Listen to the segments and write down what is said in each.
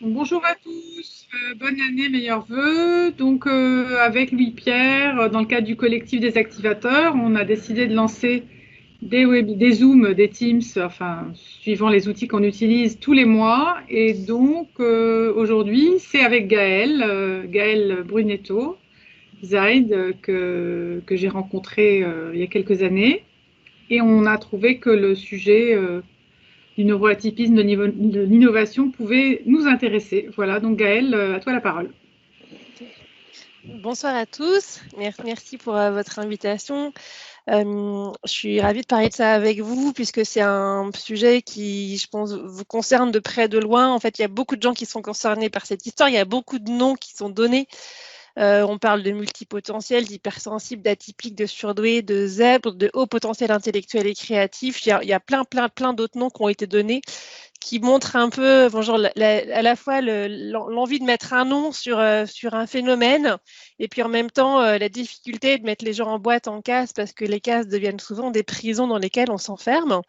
Bonjour à tous, bonne année, meilleurs vœux. Donc, avec Louis-Pierre, dans le cadre du collectif des activateurs, on a décidé de lancer des Zooms, des Teams, enfin, suivant les outils qu'on utilise tous les mois. Et donc, aujourd'hui, c'est avec Gaël, Gaël Brunetto, Zaid, que j'ai rencontré il y a quelques années. Et on a trouvé que le sujet du neuroatypisme, de l'innovation pouvait nous intéresser. Voilà, donc Gaëlle, à toi la parole. Bonsoir à tous, merci pour votre invitation. Je suis ravie de parler de ça avec vous puisque c'est un sujet qui, je pense, vous concerne de près de loin. En fait, il y a beaucoup de gens qui sont concernés par cette histoire, il y a beaucoup de noms qui sont donnés. On parle de multipotentiels, d'hypersensibles, d'atypiques, de surdoués, de zèbres, de haut potentiel intellectuel et créatif. Il y a plein d'autres noms qui ont été donnés qui montre un peu genre, à la fois l'envie de mettre un nom sur un phénomène et puis en même temps la difficulté de mettre les gens en boîte, en case, parce que les cases deviennent souvent des prisons dans lesquelles on s'enferme.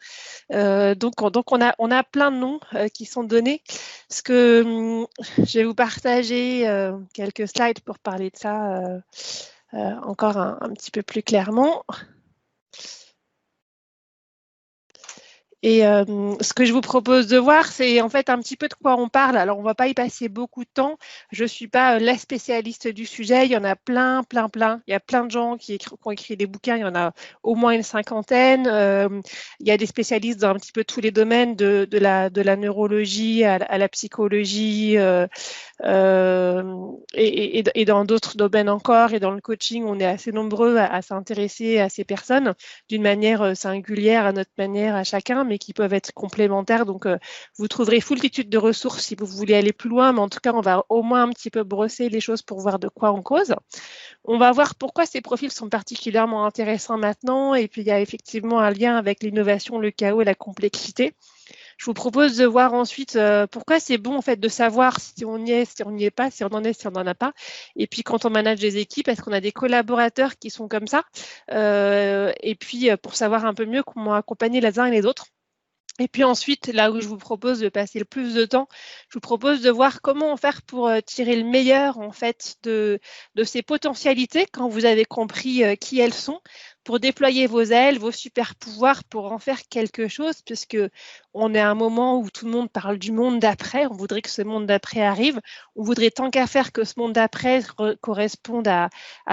Donc on a plein de noms qui sont donnés. Je vais vous partager quelques slides pour parler de ça encore un petit peu plus clairement. Et ce que je vous propose de voir, c'est en fait un petit peu de quoi on parle. Alors, on ne va pas y passer beaucoup de temps. Je ne suis pas la spécialiste du sujet. Il y en a plein. Il y a plein de gens qui ont écrit des bouquins. Il y en a au moins une cinquantaine. Il y a des spécialistes dans un petit peu tous les domaines, de la neurologie à la psychologie et dans d'autres domaines encore. Et dans le coaching, on est assez nombreux à s'intéresser à ces personnes d'une manière singulière, à notre manière, à chacun, mais qui peuvent être complémentaires. Donc, vous trouverez foultitude de ressources si vous voulez aller plus loin, mais en tout cas, on va au moins un petit peu brosser les choses pour voir de quoi on cause. On va voir pourquoi ces profils sont particulièrement intéressants maintenant, et puis il y a effectivement un lien avec l'innovation, le chaos et la complexité. Je vous propose de voir ensuite pourquoi c'est bon en fait de savoir si on y est, si on n'y est pas, si on en est, si on n'en a pas. Et puis quand on manage des équipes, est-ce qu'on a des collaborateurs qui sont comme ça et puis pour savoir un peu mieux comment accompagner les uns et les autres. Et puis ensuite, là où je vous propose de passer le plus de temps, je vous propose de voir comment faire pour tirer le meilleur en fait de ces potentialités quand vous avez compris qui elles sont, pour déployer vos ailes, vos super pouvoirs, pour en faire quelque chose, puisque on est à un moment où tout le monde parle du monde d'après. On voudrait que ce monde d'après arrive. On voudrait tant qu'à faire que ce monde d'après corresponde à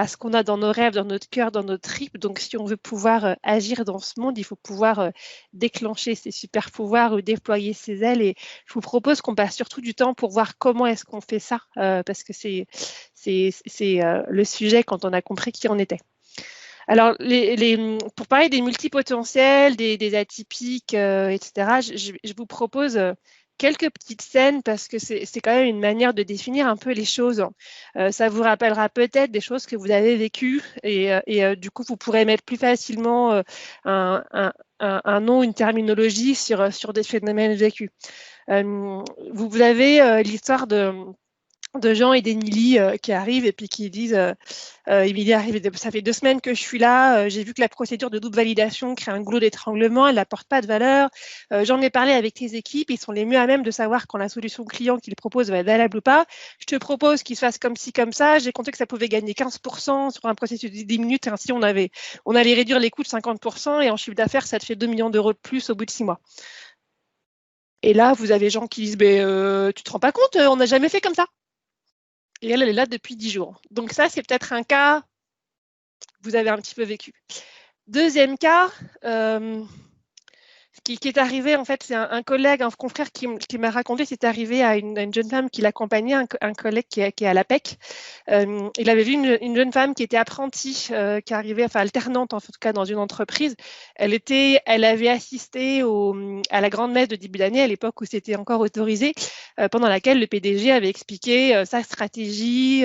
ce qu'on a dans nos rêves, dans notre cœur, dans notre tripes. Donc, si on veut pouvoir agir dans ce monde, il faut pouvoir déclencher ses super pouvoirs ou déployer ses ailes. Et je vous propose qu'on passe surtout du temps pour voir comment est-ce qu'on fait ça, parce que c'est le sujet quand on a compris qui on était. Alors, pour parler des multipotentiels, des atypiques, etc., je vous propose quelques petites scènes parce que c'est quand même une manière de définir un peu les choses. Ça vous rappellera peut-être des choses que vous avez vécues et du coup, vous pourrez mettre plus facilement un nom, une terminologie sur des phénomènes vécus. Vous avez l'histoire de Jean et d'Émilie qui arrivent et puis qui disent Émilie arrive, ça fait 2 semaines que je suis là, j'ai vu que la procédure de double validation crée un goulot d'étranglement, elle n'apporte pas de valeur, j'en ai parlé avec tes équipes, ils sont les mieux à même de savoir quand la solution client qu'ils proposent va être valable ou pas, je te propose qu'ils se fassent comme ci, comme ça, j'ai compté que ça pouvait gagner 15% sur un processus de 10 minutes, et ainsi on allait réduire les coûts de 50% et en chiffre d'affaires ça te fait 2 millions d'euros de plus au bout de 6 mois. Et là, vous avez des gens qui disent tu te rends pas compte, on n'a jamais fait comme ça. Et elle est là depuis 10 jours. Donc ça, c'est peut-être un cas que vous avez un petit peu vécu. Deuxième cas, qui est arrivé, en fait, c'est un collègue, un confrère qui m'a raconté, c'est arrivé à une jeune femme qui l'accompagnait, un collègue qui est à l'APEC. Il avait vu une jeune femme qui était apprentie, qui arrivait, enfin alternante en tout cas dans une entreprise. Elle avait assisté à la grande messe de début d'année, à l'époque où c'était encore autorisé, pendant laquelle le PDG avait expliqué sa stratégie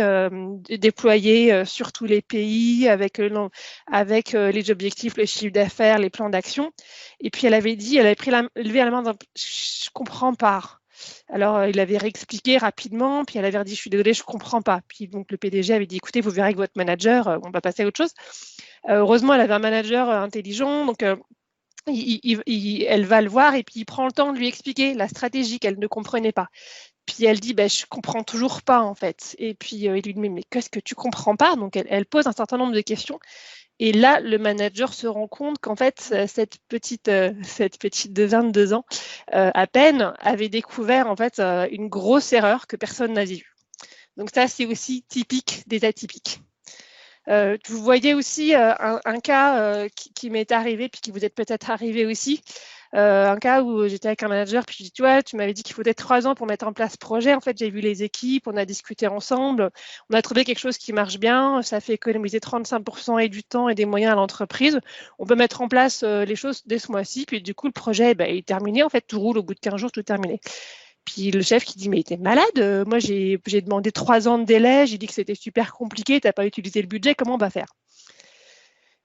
déployée sur tous les pays avec les objectifs, le chiffre d'affaires, les plans d'action. Et puis elle avait levé la main, je comprends pas. Alors il avait réexpliqué rapidement, puis elle avait dit je suis désolée, je comprends pas. Puis donc le PDG avait dit écoutez, vous verrez avec votre manager, on va passer à autre chose. Heureusement, elle avait un manager intelligent, donc elle va le voir et puis il prend le temps de lui expliquer la stratégie qu'elle ne comprenait pas. Puis elle dit, je comprends toujours pas en fait. Et puis il lui dit, mais qu'est-ce que tu comprends pas? Donc elle pose un certain nombre de questions. Et là, le manager se rend compte qu'en fait, cette petite de 22 ans, à peine, avait découvert en fait une grosse erreur que personne n'a vue. Donc ça, c'est aussi typique des atypiques. Vous voyez aussi un cas qui m'est arrivé, puis qui vous est peut-être arrivé aussi. Un cas où j'étais avec un manager, puis je dis, tu m'avais dit qu'il faudrait 3 ans pour mettre en place ce projet. En fait, j'ai vu les équipes, on a discuté ensemble, on a trouvé quelque chose qui marche bien, ça fait économiser 35% et du temps et des moyens à l'entreprise. On peut mettre en place les choses dès ce mois-ci, puis du coup, le projet est terminé. En fait, tout roule au bout de 15 jours, tout terminé. Puis le chef qui dit, mais t'es malade, moi j'ai demandé 3 ans de délai, j'ai dit que c'était super compliqué, t'as pas utilisé le budget, comment on va faire?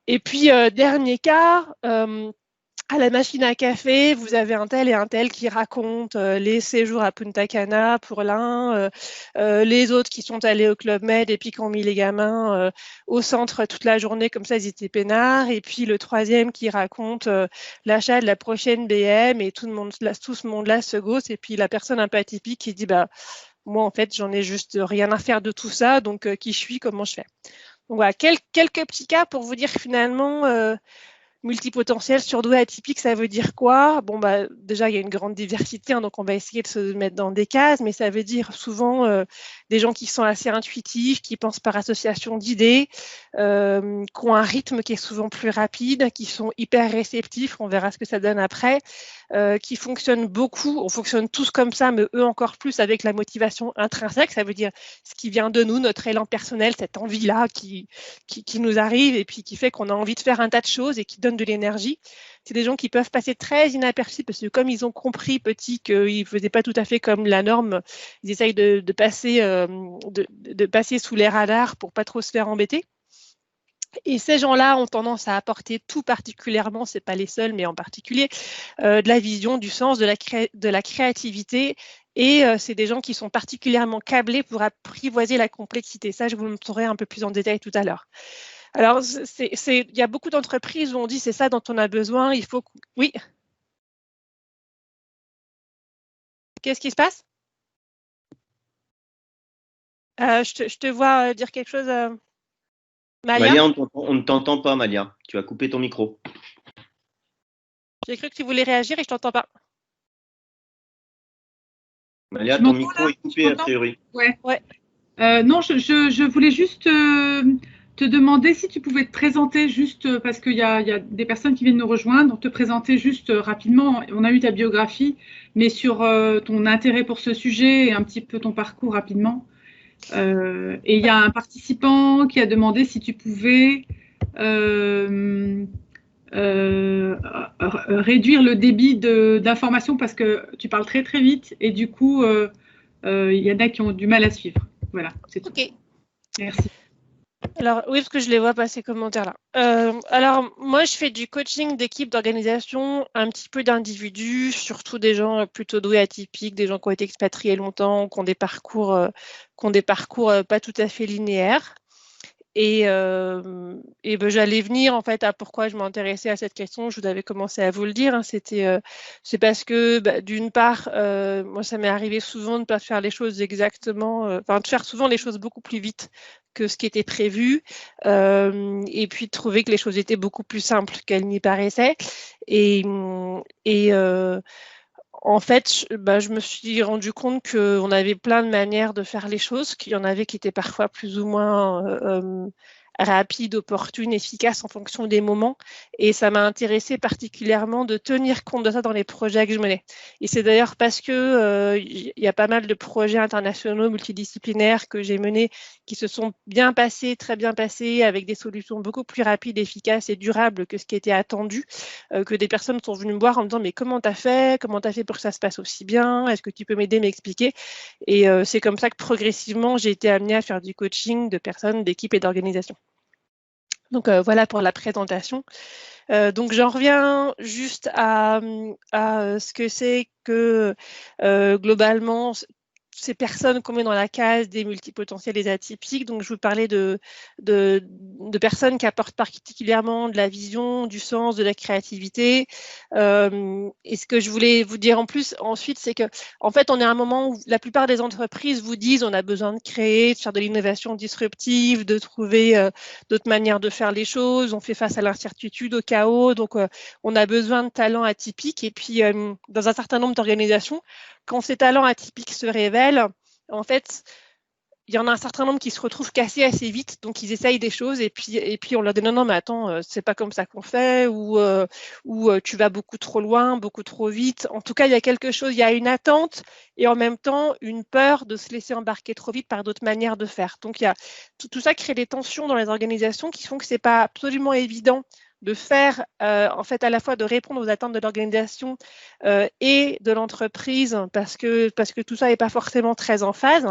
Et puis, dernier cas, à la machine à café, vous avez un tel et un tel qui racontent les séjours à Punta Cana pour l'un, les autres qui sont allés au Club Med et puis qui ont mis les gamins au centre toute la journée, comme ça ils étaient peinards, et puis le troisième qui raconte l'achat de la prochaine BM et tout ce monde-là se gosse, et puis la personne un peu atypique qui dit moi en fait j'en ai juste rien à faire de tout ça, donc qui je suis, comment je fais? Donc voilà, quelques petits cas pour vous dire que finalement multipotentiel, surdoué, atypique, ça veut dire quoi? Déjà, il y a une grande diversité, donc on va essayer de se mettre dans des cases, mais ça veut dire souvent des gens qui sont assez intuitifs, qui pensent par association d'idées, qui ont un rythme qui est souvent plus rapide, qui sont hyper réceptifs, on verra ce que ça donne après, qui fonctionnent beaucoup, on fonctionne tous comme ça, mais eux encore plus avec la motivation intrinsèque, ça veut dire ce qui vient de nous, notre élan personnel, cette envie-là qui nous arrive et puis qui fait qu'on a envie de faire un tas de choses et qui donne de l'énergie. C'est des gens qui peuvent passer très inaperçus parce que comme ils ont compris petit qu'ils ne faisaient pas tout à fait comme la norme, ils essayent de passer sous les radars pour pas trop se faire embêter. Et ces gens-là ont tendance à apporter tout particulièrement, c'est pas les seuls, mais en particulier, de la vision, du sens, de la créativité. Et c'est des gens qui sont particulièrement câblés pour apprivoiser la complexité. Ça, je vous le montrerai un peu plus en détail tout à l'heure. Alors, il y a beaucoup d'entreprises où on dit c'est ça dont on a besoin, il faut... Oui. Qu'est-ce qui se passe? Je te vois dire quelque chose. Malia, on ne t'entend pas, Malia. Tu as coupé ton micro. J'ai cru que tu voulais réagir et je t'entends pas. Malia, ton micro est coupé a priori. Ouais. Non, je voulais juste te demander si tu pouvais te présenter juste parce qu'il y a des personnes qui viennent nous rejoindre, donc te présenter juste rapidement. On a eu ta biographie, mais sur ton intérêt pour ce sujet et un petit peu ton parcours rapidement. Et il y a un participant qui a demandé si tu pouvais réduire le débit d'informations parce que tu parles très très vite et du coup il y en a qui ont du mal à suivre. Voilà, c'est tout. Ok. Merci. Alors oui, parce que je les vois pas ces commentaires-là. Alors moi, je fais du coaching d'équipe, d'organisation, un petit peu d'individus, surtout des gens plutôt doués, atypiques, des gens qui ont été expatriés longtemps, qui ont des parcours pas tout à fait linéaires. Et j'allais venir en fait à pourquoi je m'intéressais à cette question. Je vous avais commencé à vous le dire. Hein, c'est parce que d'une part, moi ça m'est arrivé souvent de ne pas faire les choses exactement, de faire souvent les choses beaucoup plus vite que ce qui était prévu, et puis de trouver que les choses étaient beaucoup plus simples qu'elles n'y paraissaient. En fait, je me suis rendu compte qu'on avait plein de manières de faire les choses, qu'il y en avait qui étaient parfois plus ou moins rapides, opportunes, efficaces en fonction des moments. Et ça m'a intéressé particulièrement de tenir compte de ça dans les projets que je menais. Et c'est d'ailleurs parce que y a pas mal de projets internationaux multidisciplinaires que j'ai menés qui se sont bien passés, très bien passés, avec des solutions beaucoup plus rapides, efficaces et durables que ce qui était attendu, que des personnes sont venues me voir en me disant mais comment t'as fait pour que ça se passe aussi bien, est-ce que tu peux m'aider, m'expliquer? Et c'est comme ça que progressivement j'ai été amenée à faire du coaching de personnes, d'équipes et d'organisations. Donc voilà pour la présentation. Donc j'en reviens juste à ce que c'est que globalement ces personnes qu'on met dans la case des multipotentiels et atypiques. Donc, je vous parlais de personnes qui apportent particulièrement de la vision, du sens, de la créativité. Et ce que je voulais vous dire en plus ensuite, c'est que en fait, on est à un moment où la plupart des entreprises vous disent on a besoin de créer, de faire de l'innovation disruptive, de trouver d'autres manières de faire les choses. On fait face à l'incertitude, au chaos. Donc, on a besoin de talents atypiques. Et puis, dans un certain nombre d'organisations, quand ces talents atypiques se révèlent, en fait, il y en a un certain nombre qui se retrouvent cassés assez vite, donc ils essayent des choses et puis on leur dit non mais attends, c'est pas comme ça qu'on fait ou tu vas beaucoup trop loin, beaucoup trop vite. En tout cas, il y a quelque chose, il y a une attente et en même temps une peur de se laisser embarquer trop vite par d'autres manières de faire. Donc il y a tout ça crée des tensions dans les organisations qui font que c'est pas absolument évident de faire, en fait, à la fois de répondre aux attentes de l'organisation et de l'entreprise parce que tout ça n'est pas forcément très en phase.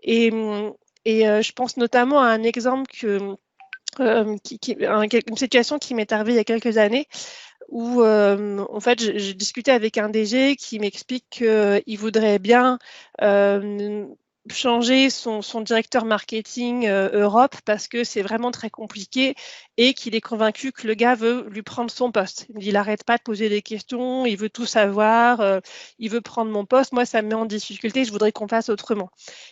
Et je pense notamment à un exemple une situation qui m'est arrivée il y a quelques années où, en fait, je discutais avec un DG qui m'explique qu'il voudrait bien changer son directeur marketing Europe parce que c'est vraiment très compliqué et qu'il est convaincu que le gars veut lui prendre son poste. Il n'arrête pas de poser des questions, il veut tout savoir, il veut prendre mon poste. Moi, ça me met en difficulté, je voudrais qu'on fasse autrement.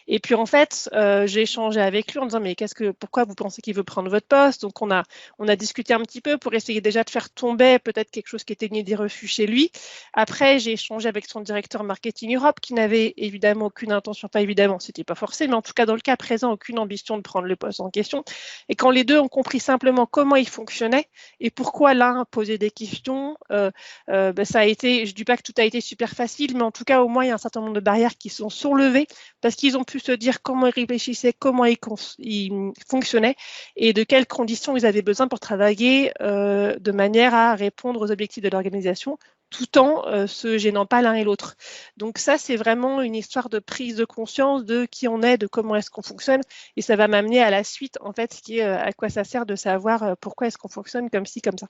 Et puis, en fait, j'ai échangé avec lui en disant, mais pourquoi vous pensez qu'il veut prendre votre poste? Donc, on a discuté un petit peu pour essayer déjà de faire tomber peut-être quelque chose qui était né des refus chez lui. Après, j'ai échangé avec son directeur marketing Europe qui n'avait évidemment aucune intention, pas évidemment, c'était pas forcé, mais en tout cas, dans le cas présent, aucune ambition de prendre le poste en question. Et quand les deux ont compris simplement comment il fonctionnait et pourquoi l'un posait des questions, ça a été, je ne dis pas que tout a été super facile, mais en tout cas, au moins, il y a un certain nombre de barrières qui sont soulevées parce qu'ils ont pu se dire comment ils réfléchissaient, comment ils fonctionnaient et de quelles conditions ils avaient besoin pour travailler de manière à répondre aux objectifs de l'organisation tout en se gênant pas l'un et l'autre. Donc ça, c'est vraiment une histoire de prise de conscience de qui on est, de comment est-ce qu'on fonctionne, et ça va m'amener à la suite, en fait, qui est à quoi ça sert de savoir pourquoi est-ce qu'on fonctionne comme ci, comme ça.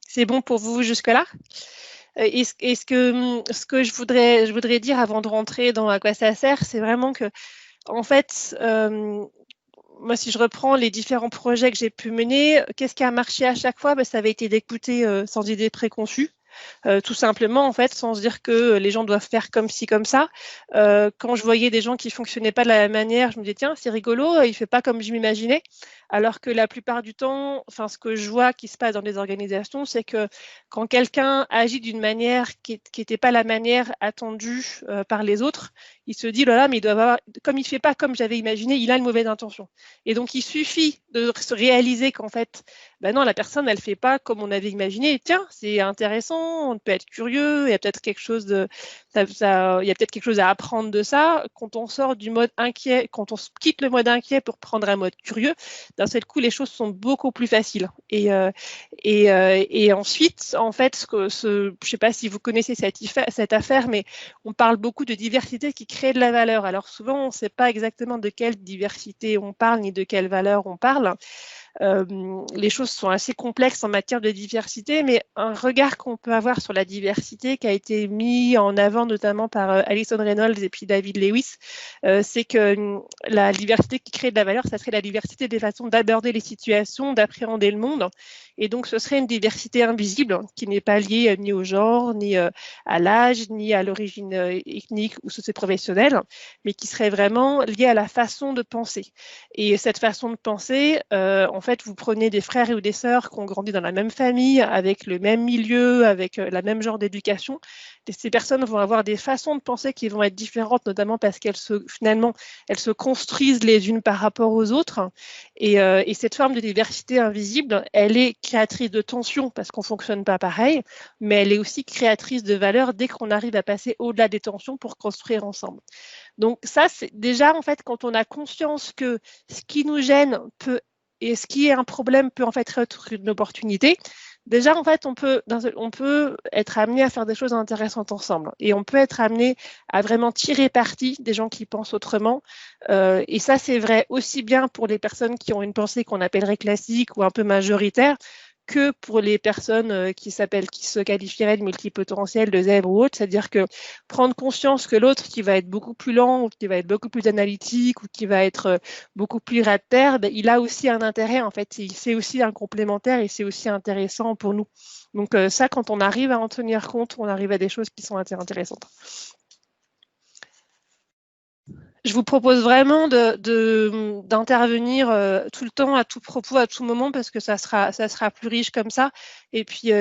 C'est bon pour vous jusque-là? Et ce que je voudrais dire avant de rentrer dans à quoi ça sert, c'est vraiment que, en fait, moi, si je reprends les différents projets que j'ai pu mener, qu'est-ce qui a marché à chaque fois? Ça avait été d'écouter sans idée préconçue. Tout simplement, en fait, sans se dire que les gens doivent faire comme ci, comme ça. Quand je voyais des gens qui fonctionnaient pas de la même manière, je me disais, tiens, c'est rigolo, il fait pas comme je m'imaginais. Alors que la plupart du temps, enfin, ce que je vois qui se passe dans les organisations, c'est que quand quelqu'un agit d'une manière qui n'était pas la manière attendue par les autres, il se dit, là, mais il doit avoir, comme il fait pas comme j'avais imaginé, il a une mauvaise intention. Et donc, il suffit de se réaliser qu'en fait, ben non, la personne, elle fait pas comme on avait imaginé. Tiens, c'est intéressant, on peut être curieux, il y a peut-être quelque chose il y a peut-être quelque chose à apprendre de ça. Quand on sort du mode inquiet, quand on quitte le mode inquiet pour prendre un mode curieux, d'un seul coup, les choses sont beaucoup plus faciles. Et ensuite, en fait, je sais pas si vous connaissez cette affaire, mais on parle beaucoup de diversité qui crée de la valeur. Alors souvent, on ne sait pas exactement de quelle diversité on parle, ni de quelle valeur on parle. Les choses sont assez complexes en matière de diversité, mais un regard qu'on peut avoir sur la diversité qui a été mis en avant notamment par Alison Reynolds et puis David Lewis, c'est que la diversité qui crée de la valeur, ça serait la diversité des façons d'aborder les situations, d'appréhender le monde. Et donc, ce serait une diversité invisible qui n'est pas liée ni au genre, ni à l'âge, ni à l'origine ethnique ou socio-professionnelle, mais qui serait vraiment liée à la façon de penser. Et cette façon de penser, en fait, vous prenez des frères ou des sœurs qui ont grandi dans la même famille, avec le même milieu, avec la même genre d'éducation. Ces personnes vont avoir des façons de penser qui vont être différentes, notamment parce qu'elles se construisent les unes par rapport aux autres. Et cette forme de diversité invisible, elle est créatrice de tensions parce qu'on ne fonctionne pas pareil, mais elle est aussi créatrice de valeur dès qu'on arrive à passer au-delà des tensions pour construire ensemble. Donc ça, c'est déjà, en fait, quand on a conscience que ce qui nous gêne peut, et ce qui est un problème peut en fait être une opportunité, déjà, en fait, on peut être amené à faire des choses intéressantes ensemble. Et on peut être amené à vraiment tirer parti des gens qui pensent autrement. Et ça, c'est vrai aussi bien pour les personnes qui ont une pensée qu'on appellerait classique ou un peu majoritaire, que pour les personnes qui se qualifieraient de multipotentielles, de zèbres ou autres. C'est-à-dire que prendre conscience que l'autre qui va être beaucoup plus lent ou qui va être beaucoup plus analytique ou qui va être beaucoup plus terre, ben, il a aussi un intérêt en fait. C'est aussi un complémentaire et c'est aussi intéressant pour nous. Donc ça, quand on arrive à en tenir compte, on arrive à des choses qui sont intéressantes. Je vous propose vraiment d'intervenir tout le temps, à tout propos, à tout moment, parce que ça sera plus riche comme ça. Et puis,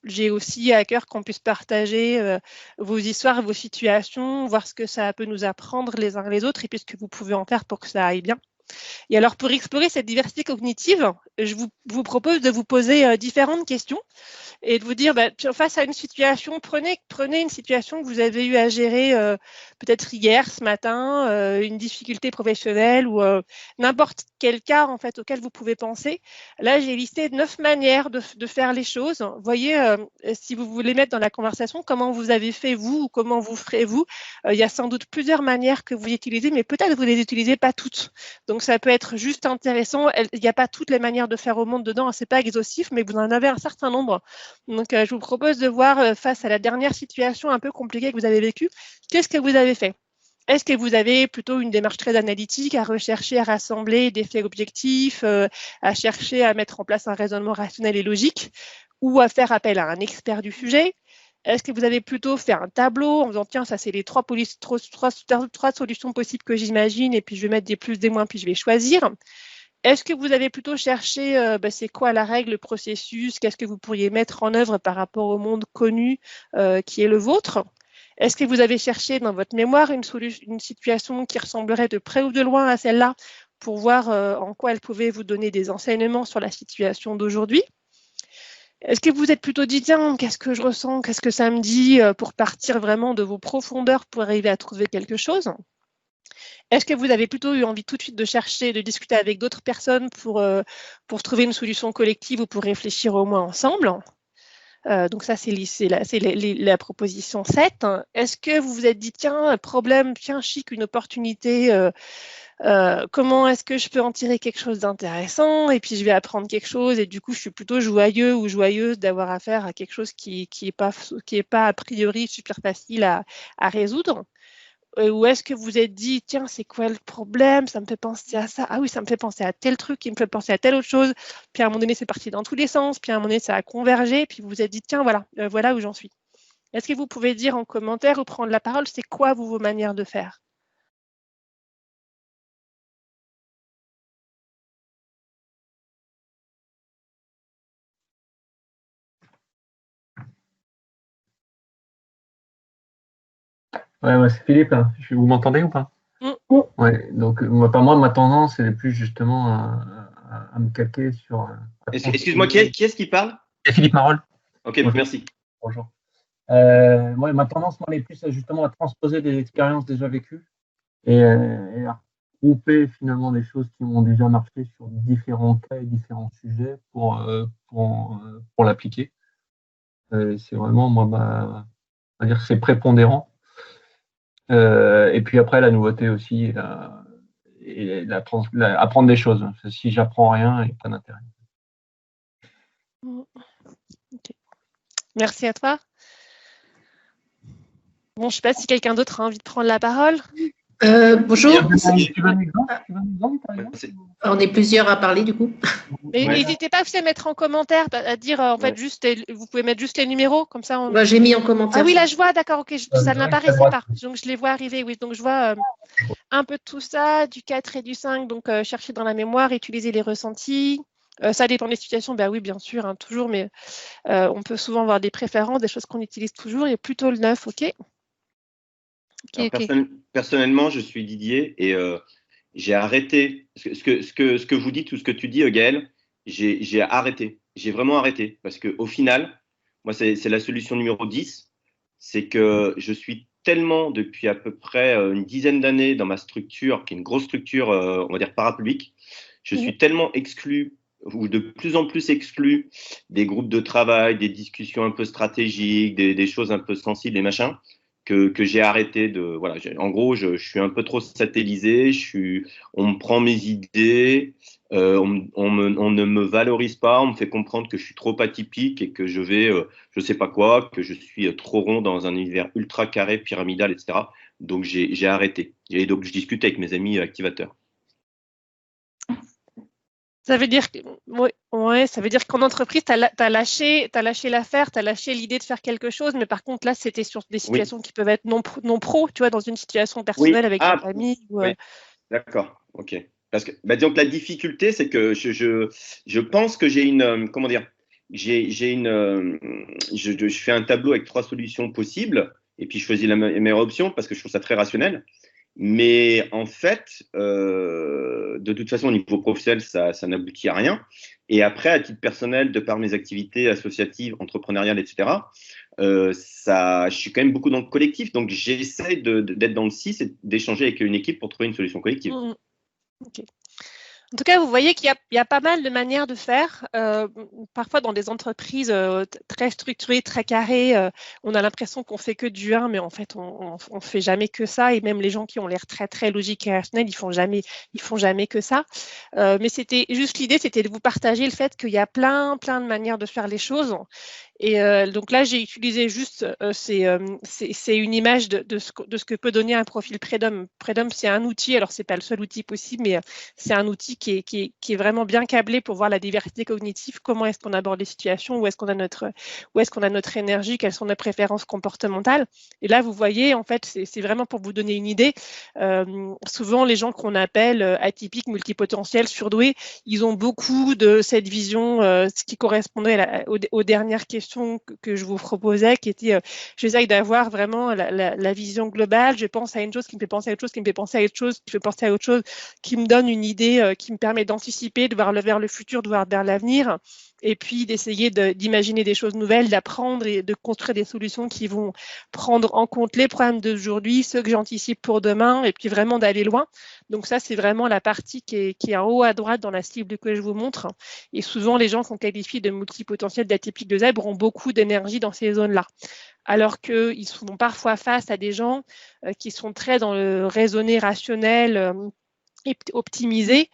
j'ai aussi à cœur qu'on puisse partager vos histoires, vos situations, voir ce que ça peut nous apprendre les uns les autres, et puis ce que vous pouvez en faire pour que ça aille bien. Et alors, pour explorer cette diversité cognitive, je vous propose de vous poser différentes questions et de vous dire, face à une situation, prenez une situation que vous avez eu à gérer peut-être hier, ce matin, une difficulté professionnelle ou n'importe quel cas en fait auquel vous pouvez penser. Là, j'ai listé 9 manières de faire les choses. Voyez, si vous voulez mettre dans la conversation comment vous avez fait vous ou comment vous ferez vous. Il y a sans doute plusieurs manières que vous utilisez, mais peut-être vous ne les utilisez pas toutes. Donc, ça peut être juste intéressant. Il n'y a pas toutes les manières de faire au monde dedans, c'est pas exhaustif, mais vous en avez un certain nombre. Donc, je vous propose de voir face à la dernière situation un peu compliquée que vous avez vécue, qu'est-ce que vous avez fait? Est-ce que vous avez plutôt une démarche très analytique, à rechercher, à rassembler des faits objectifs, à chercher à mettre en place un raisonnement rationnel et logique, ou à faire appel à un expert du sujet? Est-ce que vous avez plutôt fait un tableau en disant, tiens, ça c'est les trois solutions possibles que j'imagine, et puis je vais mettre des plus, des moins, puis je vais choisir? Est-ce que vous avez plutôt cherché, c'est quoi la règle, le processus, qu'est-ce que vous pourriez mettre en œuvre par rapport au monde connu qui est le vôtre? Est-ce que vous avez cherché dans votre mémoire une situation qui ressemblerait de près ou de loin à celle-là pour voir en quoi elle pouvait vous donner des enseignements sur la situation d'aujourd'hui? Est-ce que vous êtes plutôt dit, tiens, qu'est-ce que je ressens, qu'est-ce que ça me dit pour partir vraiment de vos profondeurs pour arriver à trouver quelque chose? Est-ce que vous avez plutôt eu envie tout de suite de chercher, de discuter avec d'autres personnes pour trouver une solution collective ou pour réfléchir au moins ensemble? Donc ça, c'est la proposition 7. Est-ce que vous vous êtes dit, tiens, un problème, tiens, chic, une opportunité, comment est-ce que je peux en tirer quelque chose d'intéressant? Et puis, je vais apprendre quelque chose et du coup, je suis plutôt joyeux ou joyeuse d'avoir affaire à quelque chose qui est pas a priori super facile à résoudre. Ou est-ce que vous vous êtes dit, tiens, c'est quoi le problème? Ça me fait penser à ça. Ah oui, ça me fait penser à tel truc qui me fait penser à telle autre chose. Puis à un moment donné, c'est parti dans tous les sens. Puis à un moment donné, ça a convergé. Puis vous vous êtes dit, tiens, voilà où j'en suis. Est-ce que vous pouvez dire en commentaire ou prendre la parole, c'est quoi vos manières de faire? Ouais, c'est Philippe. Vous m'entendez ou pas? Ouais, donc moi, ma tendance, elle est plus justement à me calquer sur. Excuse-moi, qui est-ce qui parle? C'est Philippe Marolles. Ok, bonjour. Merci. Bonjour. Moi, ma tendance, elle est plus justement à transposer des expériences déjà vécues et à grouper finalement des choses qui ont déjà marché sur différents cas et différents sujets pour l'appliquer. C'est vraiment, moi, on va dire que c'est prépondérant. Et puis après, la nouveauté aussi, apprendre des choses. Si j'apprends rien, il n'y a pas d'intérêt. Okay. Merci à toi. Bon, je ne sais pas si quelqu'un d'autre a envie de prendre la parole. Bonjour. Tu veux un exemple, par exemple? On est plusieurs à parler du coup. N'hésitez pas aussi à mettre en commentaire, à dire en fait juste, vous pouvez mettre juste les numéros, comme ça. J'ai mis en commentaire. Ah oui, là je vois, d'accord, ok, ça n'apparaissait pas. Donc je les vois arriver, oui. Donc je vois un peu de tout ça, du 4 et du 5, donc chercher dans la mémoire, utiliser les ressentis. Ça dépend des situations, oui, bien sûr, hein, toujours, mais on peut souvent avoir des préférences, des choses qu'on utilise toujours, et plutôt le 9, ok. Personnellement, je suis Didier et j'ai arrêté. Ce que vous dites ou ce que tu dis, Gaël, j'ai arrêté. J'ai vraiment arrêté parce qu'au final, moi, c'est la solution numéro 10. C'est que je suis tellement, depuis à peu près une dizaine d'années dans ma structure, qui est une grosse structure, on va dire parapublique, je suis tellement exclu ou de plus en plus exclu des groupes de travail, des discussions un peu stratégiques, des choses un peu sensibles et machin, que j'ai arrêté de. Voilà, en gros, je suis un peu trop satellisé. On me prend mes idées, on ne me valorise pas, on me fait comprendre que je suis trop atypique et que je vais, je sais pas quoi, que je suis trop rond dans un univers ultra carré, pyramidal, etc. Donc j'ai arrêté. Et donc je discute avec mes amis activateurs. Ça veut dire que, ouais, ça veut dire qu'en entreprise, tu as lâché l'affaire, tu as lâché l'idée de faire quelque chose, mais par contre, là, c'était sur des situations qui peuvent être non pro, tu vois, dans une situation personnelle avec ta famille. Oui, d'accord, ok. Parce que, donc la difficulté, c'est que je pense que j'ai une, comment dire, je fais un tableau avec 3 solutions possibles, et puis je choisis la meilleure option parce que je trouve ça très rationnel. Mais en fait, de toute façon, au niveau professionnel, ça n'aboutit à rien. Et après, à titre personnel, de par mes activités associatives, entrepreneuriales, etc., je suis quand même beaucoup dans le collectif. Donc, j'essaie d'être dans le 6 et d'échanger avec une équipe pour trouver une solution collective. Okay. En tout cas, vous voyez qu'il y a pas mal de manières de faire. Parfois, dans des entreprises très structurées, très carrées, on a l'impression qu'on fait que du 1, mais en fait, on fait jamais que ça. Et même les gens qui ont l'air très, très logiques et rationnels, ils font jamais que ça. Mais c'était juste l'idée, c'était de vous partager le fait qu'il y a plein de manières de faire les choses. Et donc là, j'ai utilisé juste, c'est une image de ce que peut donner un profil Predom. Predom, c'est un outil, alors c'est pas le seul outil possible, mais c'est un outil qui est vraiment bien câblé pour voir la diversité cognitive, comment est-ce qu'on aborde les situations, où est-ce qu'on a notre énergie, quelles sont nos préférences comportementales. Et là, vous voyez, en fait, c'est vraiment pour vous donner une idée. Souvent, les gens qu'on appelle atypiques, multipotentiels, surdoués, ils ont beaucoup de cette vision, ce qui correspondait aux dernières questions que je vous proposais, qui était j'essaye d'avoir vraiment la vision globale, je pense à une chose qui me fait penser à autre chose, qui me fait penser à autre chose, qui me fait penser à autre chose, qui me donne une idée, qui me permet d'anticiper, de voir vers le futur, de voir vers l'avenir, et puis d'essayer d'imaginer des choses nouvelles, d'apprendre et de construire des solutions qui vont prendre en compte les problèmes d'aujourd'hui, ceux que j'anticipe pour demain, et puis vraiment d'aller loin. Donc ça, c'est vraiment la partie qui est en haut à droite dans la cible que je vous montre. Et souvent, les gens qu'on qualifie de multipotentiels, d'atypiques, de zèbres ont beaucoup d'énergie dans ces zones-là. Alors qu'ils sont parfois face à des gens qui sont très dans le raisonner rationnel, optimisés,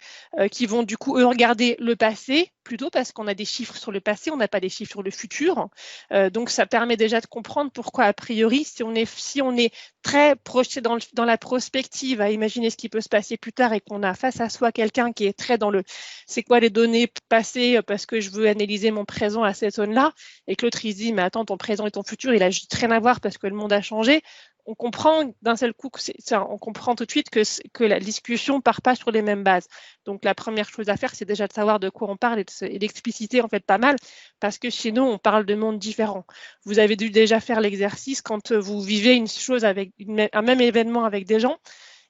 qui vont du coup eux regarder le passé plutôt parce qu'on a des chiffres sur le passé, on n'a pas des chiffres sur le futur. Donc ça permet déjà de comprendre pourquoi a priori si on est très projeté dans la prospective à imaginer ce qui peut se passer plus tard et qu'on a face à soi quelqu'un qui est très dans le c'est quoi les données passées parce que je veux analyser mon présent à cette zone-là et que l'autre il se dit mais attends ton présent et ton futur il a juste rien à voir parce que le monde a changé. On comprend d'un seul coup on comprend tout de suite que la discussion part pas sur les mêmes bases. Donc la première chose à faire, c'est déjà de savoir de quoi on parle et d'expliciter en fait pas mal, parce que chez nous, on parle de mondes différents. Vous avez dû déjà faire l'exercice quand vous vivez une chose avec un même événement avec des gens,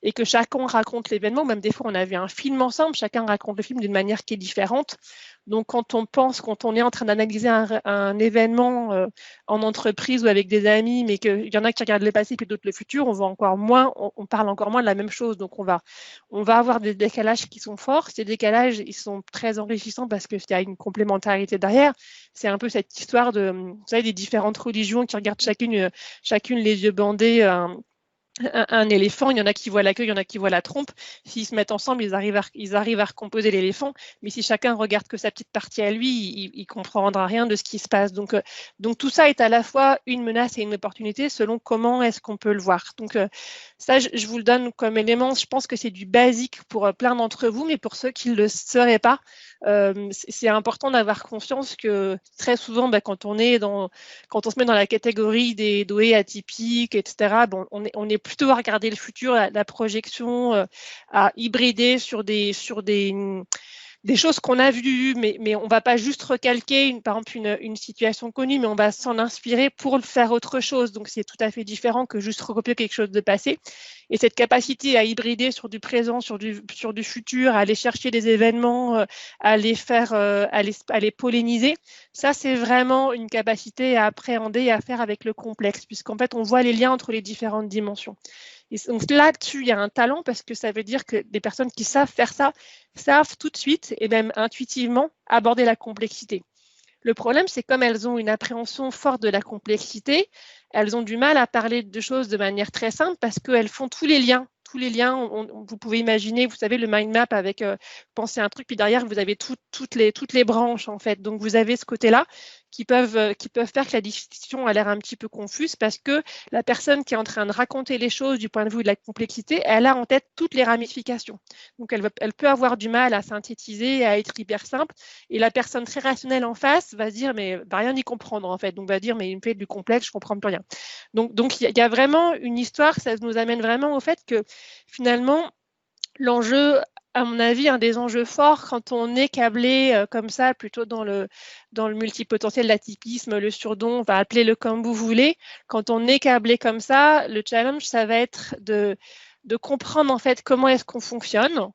et que chacun raconte l'événement, même des fois on a vu un film ensemble, chacun raconte le film d'une manière qui est différente. Donc quand on est en train d'analyser un événement en entreprise ou avec des amis, mais qu'il y en a qui regardent le passé et d'autres le futur, on parle encore moins de la même chose. Donc on va avoir des décalages qui sont forts. Ces décalages, ils sont très enrichissants parce qu'il y a une complémentarité derrière. C'est un peu cette histoire vous savez, des différentes religions qui regardent chacune les yeux bandés, un éléphant, il y en a qui voient la queue, il y en a qui voient la trompe. S'ils se mettent ensemble, ils arrivent à recomposer l'éléphant. Mais si chacun regarde que sa petite partie à lui, il comprendra rien de ce qui se passe. Donc tout ça est à la fois une menace et une opportunité selon comment est-ce qu'on peut le voir. Donc ça, je vous le donne comme élément. Je pense que c'est du basique pour plein d'entre vous, mais pour ceux qui ne le seraient pas, c'est important d'avoir conscience que très souvent, quand on se met dans la catégorie des doués atypiques, etc., on est plutôt à regarder le futur, la projection, à hybrider sur des choses qu'on a vues, mais on ne va pas juste recalquer, par exemple, une situation connue, mais on va s'en inspirer pour le faire autre chose. Donc, c'est tout à fait différent que juste recopier quelque chose de passé. Et cette capacité à hybrider sur du présent, sur du futur, à aller chercher des événements, à les polliniser, ça, c'est vraiment une capacité à appréhender et à faire avec le complexe, puisqu'en fait, on voit les liens entre les différentes dimensions. Et donc là-dessus, il y a un talent parce que ça veut dire que des personnes qui savent faire ça savent tout de suite et même intuitivement aborder la complexité. Le problème, c'est comme elles ont une appréhension forte de la complexité, elles ont du mal à parler de choses de manière très simple parce qu'elles font tous les liens. Tous les liens, vous pouvez imaginer, vous savez, le mind map avec penser un truc, puis derrière, vous avez toutes les branches, en fait. Donc, vous avez ce côté-là qui peuvent faire que la discussion a l'air un petit peu confuse parce que la personne qui est en train de raconter les choses du point de vue de la complexité, elle a en tête toutes les ramifications. Donc, elle peut avoir du mal à synthétiser, à être hyper simple. Et la personne très rationnelle en face va se dire, mais va rien y comprendre, en fait. Donc, va dire, mais il me fait du complexe, je comprends plus rien. Donc, il y a vraiment une histoire, ça nous amène vraiment au fait que finalement, l'enjeu, à mon avis, un des enjeux forts quand on est câblé comme ça, plutôt dans le multipotentiel, l'atypisme, le surdon, on va appeler le comme vous voulez. Quand on est câblé comme ça, le challenge, ça va être de comprendre en fait comment est-ce qu'on fonctionne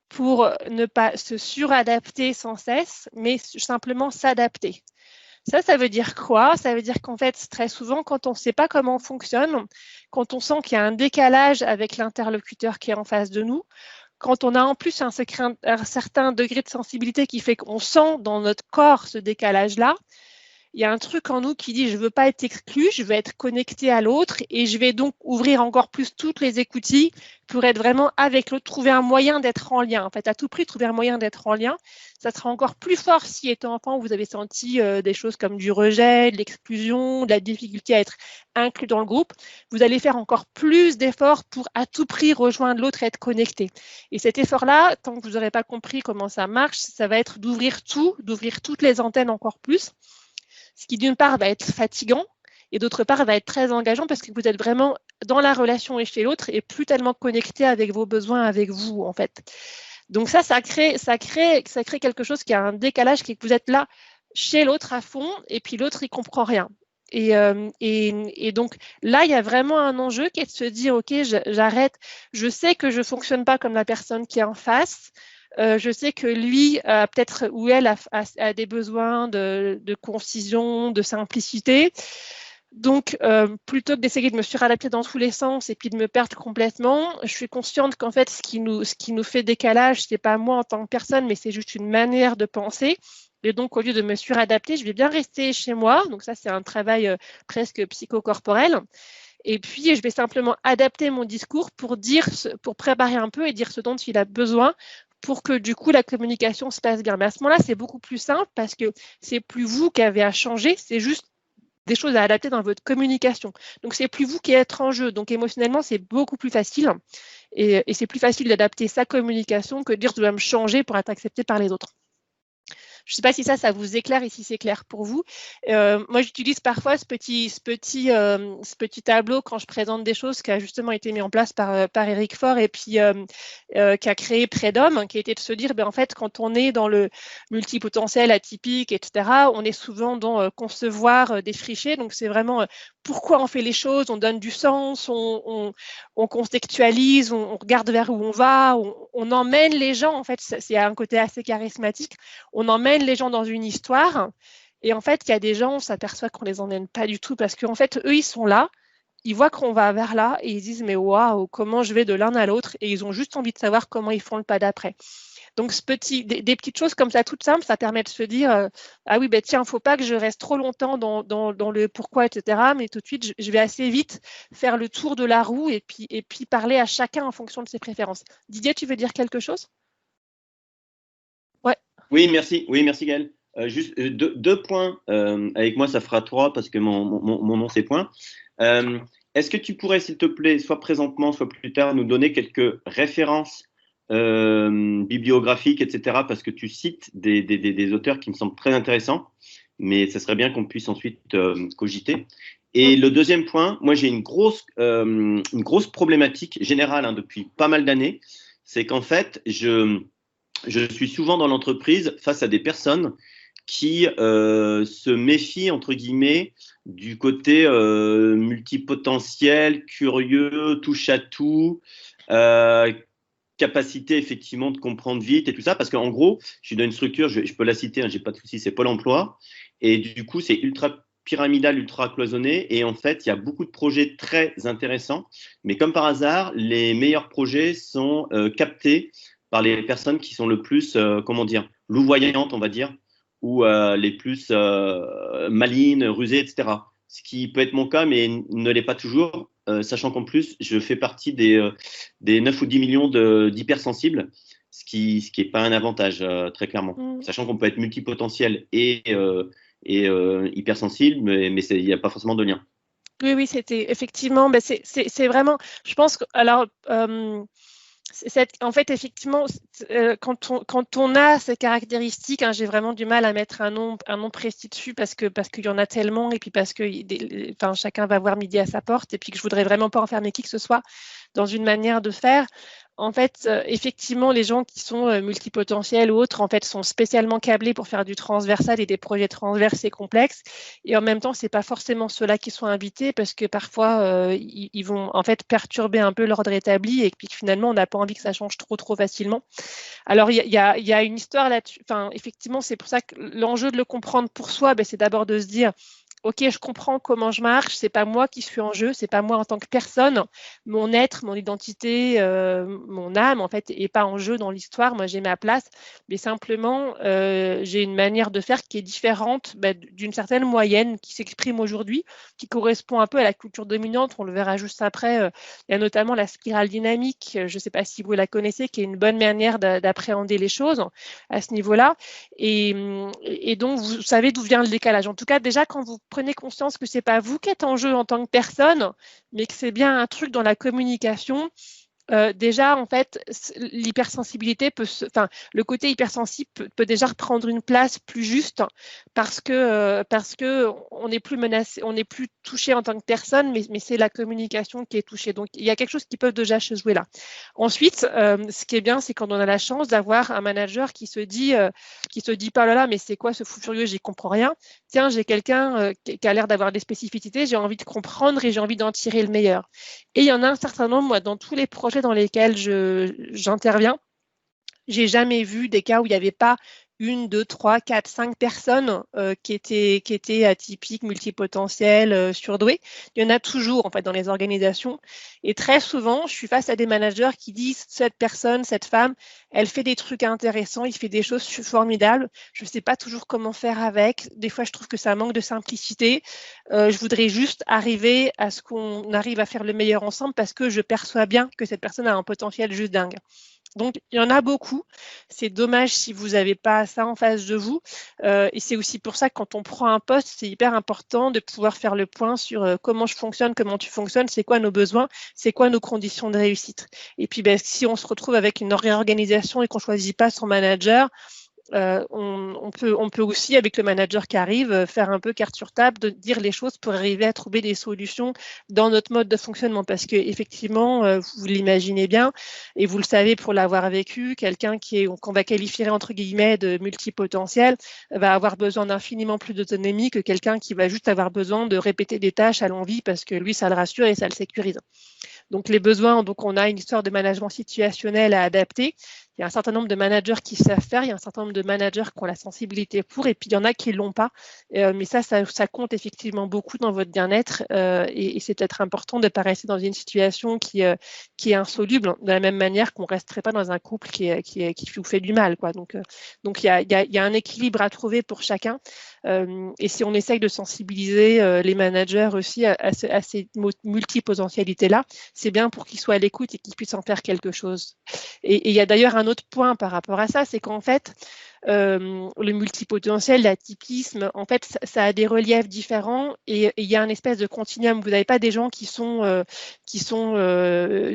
pour ne pas se suradapter sans cesse, mais simplement s'adapter. Ça veut dire quoi? Ça veut dire qu'en fait, très souvent, quand on ne sait pas comment on fonctionne, quand on sent qu'il y a un décalage avec l'interlocuteur qui est en face de nous, quand on a en plus un certain degré de sensibilité qui fait qu'on sent dans notre corps ce décalage-là, il y a un truc en nous qui dit je ne veux pas être exclu, je veux être connecté à l'autre et je vais donc ouvrir encore plus toutes les écoutilles pour être vraiment avec l'autre, trouver un moyen d'être en lien. En fait, à tout prix, trouver un moyen d'être en lien. Ça sera encore plus fort si, étant enfant, vous avez senti des choses comme du rejet, de l'exclusion, de la difficulté à être inclus dans le groupe. Vous allez faire encore plus d'efforts pour à tout prix rejoindre l'autre et être connecté. Et cet effort-là, tant que vous n'aurez pas compris comment ça marche, ça va être d'ouvrir toutes les antennes encore plus. Ce qui d'une part va être fatigant et d'autre part va être très engageant parce que vous êtes vraiment dans la relation et chez l'autre et plus tellement connecté avec vos besoins, avec vous en fait. Donc ça crée quelque chose qui a un décalage, qui est que vous êtes là chez l'autre à fond et puis l'autre il comprend rien. Et donc là, il y a vraiment un enjeu qui est de se dire, ok, j'arrête, je sais que je ne fonctionne pas comme la personne qui est en face. Je sais que lui, peut-être, ou elle a des besoins de concision, de simplicité. Donc, plutôt que d'essayer de me suradapter dans tous les sens et puis de me perdre complètement, je suis consciente qu'en fait, ce qui nous fait décalage, c'est pas moi en tant que personne, mais c'est juste une manière de penser. Et donc, au lieu de me suradapter, je vais bien rester chez moi. Donc, ça, c'est un travail presque psychocorporel. Et puis, je vais simplement adapter mon discours pour préparer un peu et dire ce dont il a besoin pour que du coup la communication se passe bien. Mais à ce moment-là, c'est beaucoup plus simple parce que c'est plus vous qui avez à changer, c'est juste des choses à adapter dans votre communication. Donc, c'est plus vous qui êtes en jeu. Donc, émotionnellement, c'est beaucoup plus facile. Et c'est plus facile d'adapter sa communication que de dire je dois me changer pour être accepté par les autres. Je ne sais pas si ça vous éclaire et si c'est clair pour vous. Moi, j'utilise parfois ce petit tableau quand je présente des choses qui a justement été mis en place par Eric Faure et puis qui a créé Prédom, qui a été de se dire, en fait, quand on est dans le multipotentiel atypique, etc., on est souvent dans concevoir, défricher. Donc, c'est vraiment pourquoi on fait les choses, on donne du sens, on contextualise, on regarde vers où on va, on emmène les gens. En fait, c'est un côté assez charismatique. On emmène les gens dans une histoire et en fait, il y a des gens, on s'aperçoit qu'on les emmène pas du tout parce qu'en fait, eux, ils sont là, ils voient qu'on va vers là et ils disent mais waouh, comment je vais de l'un à l'autre et ils ont juste envie de savoir comment ils font le pas d'après. Donc, des petites choses comme ça, toutes simples, ça permet de se dire ah oui, tiens, faut pas que je reste trop longtemps dans le pourquoi, etc. Mais tout de suite, je vais assez vite faire le tour de la roue et puis parler à chacun en fonction de ses préférences. Didier, tu veux dire quelque chose? Ouais. Oui, merci Gaëlle. Juste deux points. Avec moi, ça fera 3 parce que mon nom, c'est point. Est-ce que tu pourrais, s'il te plaît, soit présentement, soit plus tard, nous donner quelques références bibliographiques, etc. Parce que tu cites des auteurs qui me semblent très intéressants, mais ça serait bien qu'on puisse ensuite cogiter. Et le deuxième point, moi j'ai une grosse problématique générale depuis pas mal d'années, c'est qu'en fait, je suis souvent dans l'entreprise face à des personnes qui se méfient, entre guillemets, du côté multipotentiel, curieux, touche à tout, capacité effectivement de comprendre vite et tout ça, parce qu'en gros, je suis dans une structure, je peux la citer, j'ai pas de souci, c'est Pôle emploi, et du coup, c'est ultra pyramidal, ultra cloisonné, et en fait, il y a beaucoup de projets très intéressants, mais comme par hasard, les meilleurs projets sont captés par les personnes qui sont le plus, louvoyantes, on va dire, ou les plus malines, rusées, etc. ce qui peut être mon cas, mais ne l'est pas toujours, sachant qu'en plus, je fais partie des 9 ou 10 millions d'hypersensibles, ce qui est pas un avantage, très clairement. Sachant qu'on peut être multipotentiel et hypersensible, mais il n'y a pas forcément de lien. Oui, c'était effectivement, c'est vraiment, je pense que, alors, en fait, effectivement, quand on a ces caractéristiques, j'ai vraiment du mal à mettre un nom précis dessus parce qu'il y en a tellement et puis parce que chacun va voir midi à sa porte et puis que je voudrais vraiment pas enfermer qui que ce soit dans une manière de faire. En fait, effectivement, les gens qui sont multipotentiels ou autres, en fait, sont spécialement câblés pour faire du transversal et des projets transversés complexes. Et en même temps, c'est pas forcément ceux-là qui sont invités parce que parfois, ils vont en fait perturber un peu l'ordre établi et puis finalement, on n'a pas envie que ça change trop facilement. Alors, il y a une histoire là-dessus. Enfin, effectivement, c'est pour ça que l'enjeu de le comprendre pour soi, c'est d'abord de se dire, OK, je comprends comment je marche, c'est pas moi qui suis en jeu, c'est pas moi en tant que personne, mon être, mon identité, mon âme en fait est pas en jeu dans l'histoire. Moi, j'ai ma place, mais simplement j'ai une manière de faire qui est différente d'une certaine moyenne qui s'exprime aujourd'hui, qui correspond un peu à la culture dominante. On le verra juste après. Il y a notamment la spirale dynamique. Je sais pas si vous la connaissez, qui est une bonne manière d'appréhender les choses à ce niveau-là. Et donc, vous savez d'où vient le décalage. En tout cas, déjà, quand vous prenez conscience que c'est pas vous qui êtes en jeu en tant que personne, mais que c'est bien un truc dans la communication. Déjà, en fait, l'hypersensibilité le côté hypersensible peut déjà reprendre une place plus juste parce que on n'est plus menacé, on n'est plus touché en tant que personne, mais c'est la communication qui est touchée. Donc, il y a quelque chose qui peut déjà se jouer là. Ensuite, ce qui est bien, c'est quand on a la chance d'avoir un manager qui se dit pas là, mais c'est quoi ce fou furieux, j'y comprends rien. Tiens, j'ai quelqu'un qui a l'air d'avoir des spécificités, j'ai envie de comprendre et j'ai envie d'en tirer le meilleur. Et il y en a un certain nombre, moi, dans tous les projets dans lesquels j'interviens, j'ai jamais vu des cas où il n'y avait pas 1, 2, 3, 4, 5 personnes qui étaient atypiques, multipotentielles, surdouées. Il y en a toujours en fait dans les organisations. Et très souvent, je suis face à des managers qui disent cette personne, cette femme, elle fait des trucs intéressants, il fait des choses formidables. Je ne sais pas toujours comment faire avec. Des fois, je trouve que ça manque de simplicité. Je voudrais juste arriver à ce qu'on arrive à faire le meilleur ensemble parce que je perçois bien que cette personne a un potentiel juste dingue. Donc, il y en a beaucoup. C'est dommage si vous n'avez pas ça en face de vous. Et c'est aussi pour ça que quand on prend un poste, c'est hyper important de pouvoir faire le point sur comment je fonctionne, comment tu fonctionnes, c'est quoi nos besoins, c'est quoi nos conditions de réussite. Et puis, si on se retrouve avec une réorganisation et qu'on ne choisit pas son manager, on peut aussi, avec le manager qui arrive, faire un peu carte sur table, de dire les choses pour arriver à trouver des solutions dans notre mode de fonctionnement. Parce que effectivement, vous l'imaginez bien, et vous le savez pour l'avoir vécu, quelqu'un qu'on va qualifier entre guillemets de multipotentiel va avoir besoin d'infiniment plus d'autonomie que quelqu'un qui va juste avoir besoin de répéter des tâches à l'envi parce que lui, ça le rassure et ça le sécurise. Donc les besoins, donc on a une histoire de management situationnel à adapter. Il y a un certain nombre de managers qui savent faire, il y a un certain nombre de managers qui ont la sensibilité pour, et puis il y en a qui ne l'ont pas. Mais ça compte effectivement beaucoup dans votre bien-être et c'est peut-être important de ne pas rester dans une situation qui est insoluble, de la même manière qu'on ne resterait pas dans un couple qui vous fait du mal, quoi. Donc il y a un équilibre à trouver pour chacun. Et si on essaye de sensibiliser les managers aussi à ces multipotentialités-là, c'est bien pour qu'ils soient à l'écoute et qu'ils puissent en faire quelque chose. Et il y a d'ailleurs un autre point par rapport à ça, c'est qu'en fait, le multipotentiel, l'atypisme, en fait, ça a des reliefs différents et il y a un espèce de continuum. Vous n'avez pas des gens qui sont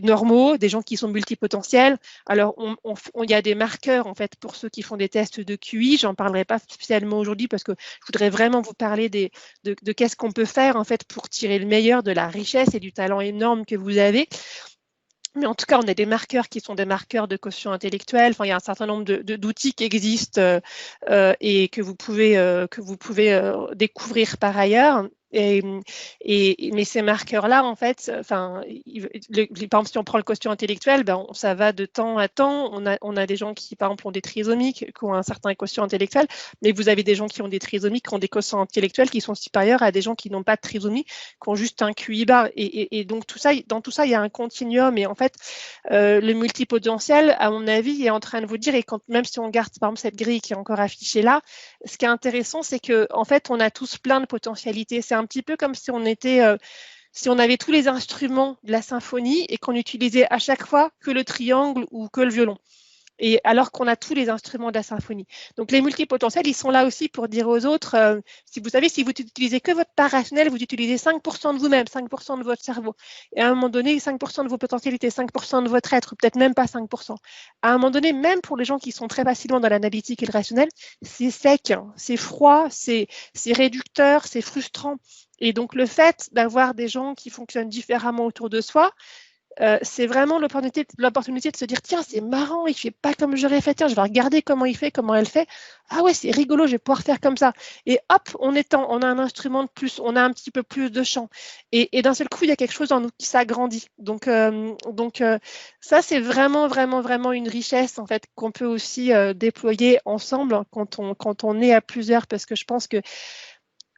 normaux, des gens qui sont multipotentiels. Alors, il y a des marqueurs, en fait, pour ceux qui font des tests de QI. J'en parlerai pas spécialement aujourd'hui parce que je voudrais vraiment vous parler de qu'est-ce qu'on peut faire, en fait, pour tirer le meilleur de la richesse et du talent énorme que vous avez. Mais en tout cas, on a des marqueurs qui sont des marqueurs de quotient intellectuel. Enfin, il y a un certain nombre d'outils qui existent et que vous pouvez découvrir par ailleurs. Mais ces marqueurs-là, en fait, par exemple, si on prend le quotient intellectuel, ça va de temps à temps. On a des gens qui, par exemple, ont des trisomies, qui ont un certain quotient intellectuel, mais vous avez des gens qui ont des trisomies, qui ont des quotients intellectuels qui sont supérieurs à des gens qui n'ont pas de trisomie, qui ont juste un QI bas. Et donc, dans tout ça, il y a un continuum. Et en fait, le multipotentiel, à mon avis, est en train de vous dire, et même si on garde, par exemple, cette grille qui est encore affichée là, ce qui est intéressant, c'est que en fait, on a tous plein de potentialités. C'est un petit peu comme si si on avait tous les instruments de la symphonie et qu'on utilisait à chaque fois que le triangle ou que le violon. Et alors qu'on a tous les instruments de la symphonie. Donc les multipotentiels, ils sont là aussi pour dire aux autres, si vous savez, si vous n'utilisez que votre part rationnelle, vous utilisez 5% de vous-même, 5% de votre cerveau. Et à un moment donné, 5% de vos potentialités, 5% de votre être, ou peut-être même pas 5%. À un moment donné, même pour les gens qui sont très facilement dans l'analytique et le rationnel, c'est sec, c'est froid, c'est réducteur, c'est frustrant. Et donc le fait d'avoir des gens qui fonctionnent différemment autour de soi, c'est vraiment l'opportunité de se dire tiens, c'est marrant, il fait pas comme j'aurais fait, tiens, je vais regarder comment il fait, comment elle fait. Ah ouais, c'est rigolo, je vais pouvoir faire comme ça. Et hop, on a un instrument de plus, on a un petit peu plus de champ. Et d'un seul coup, il y a quelque chose en nous qui s'agrandit. Donc ça, c'est vraiment, vraiment, vraiment une richesse en fait qu'on peut aussi déployer ensemble quand on est à plusieurs, parce que je pense que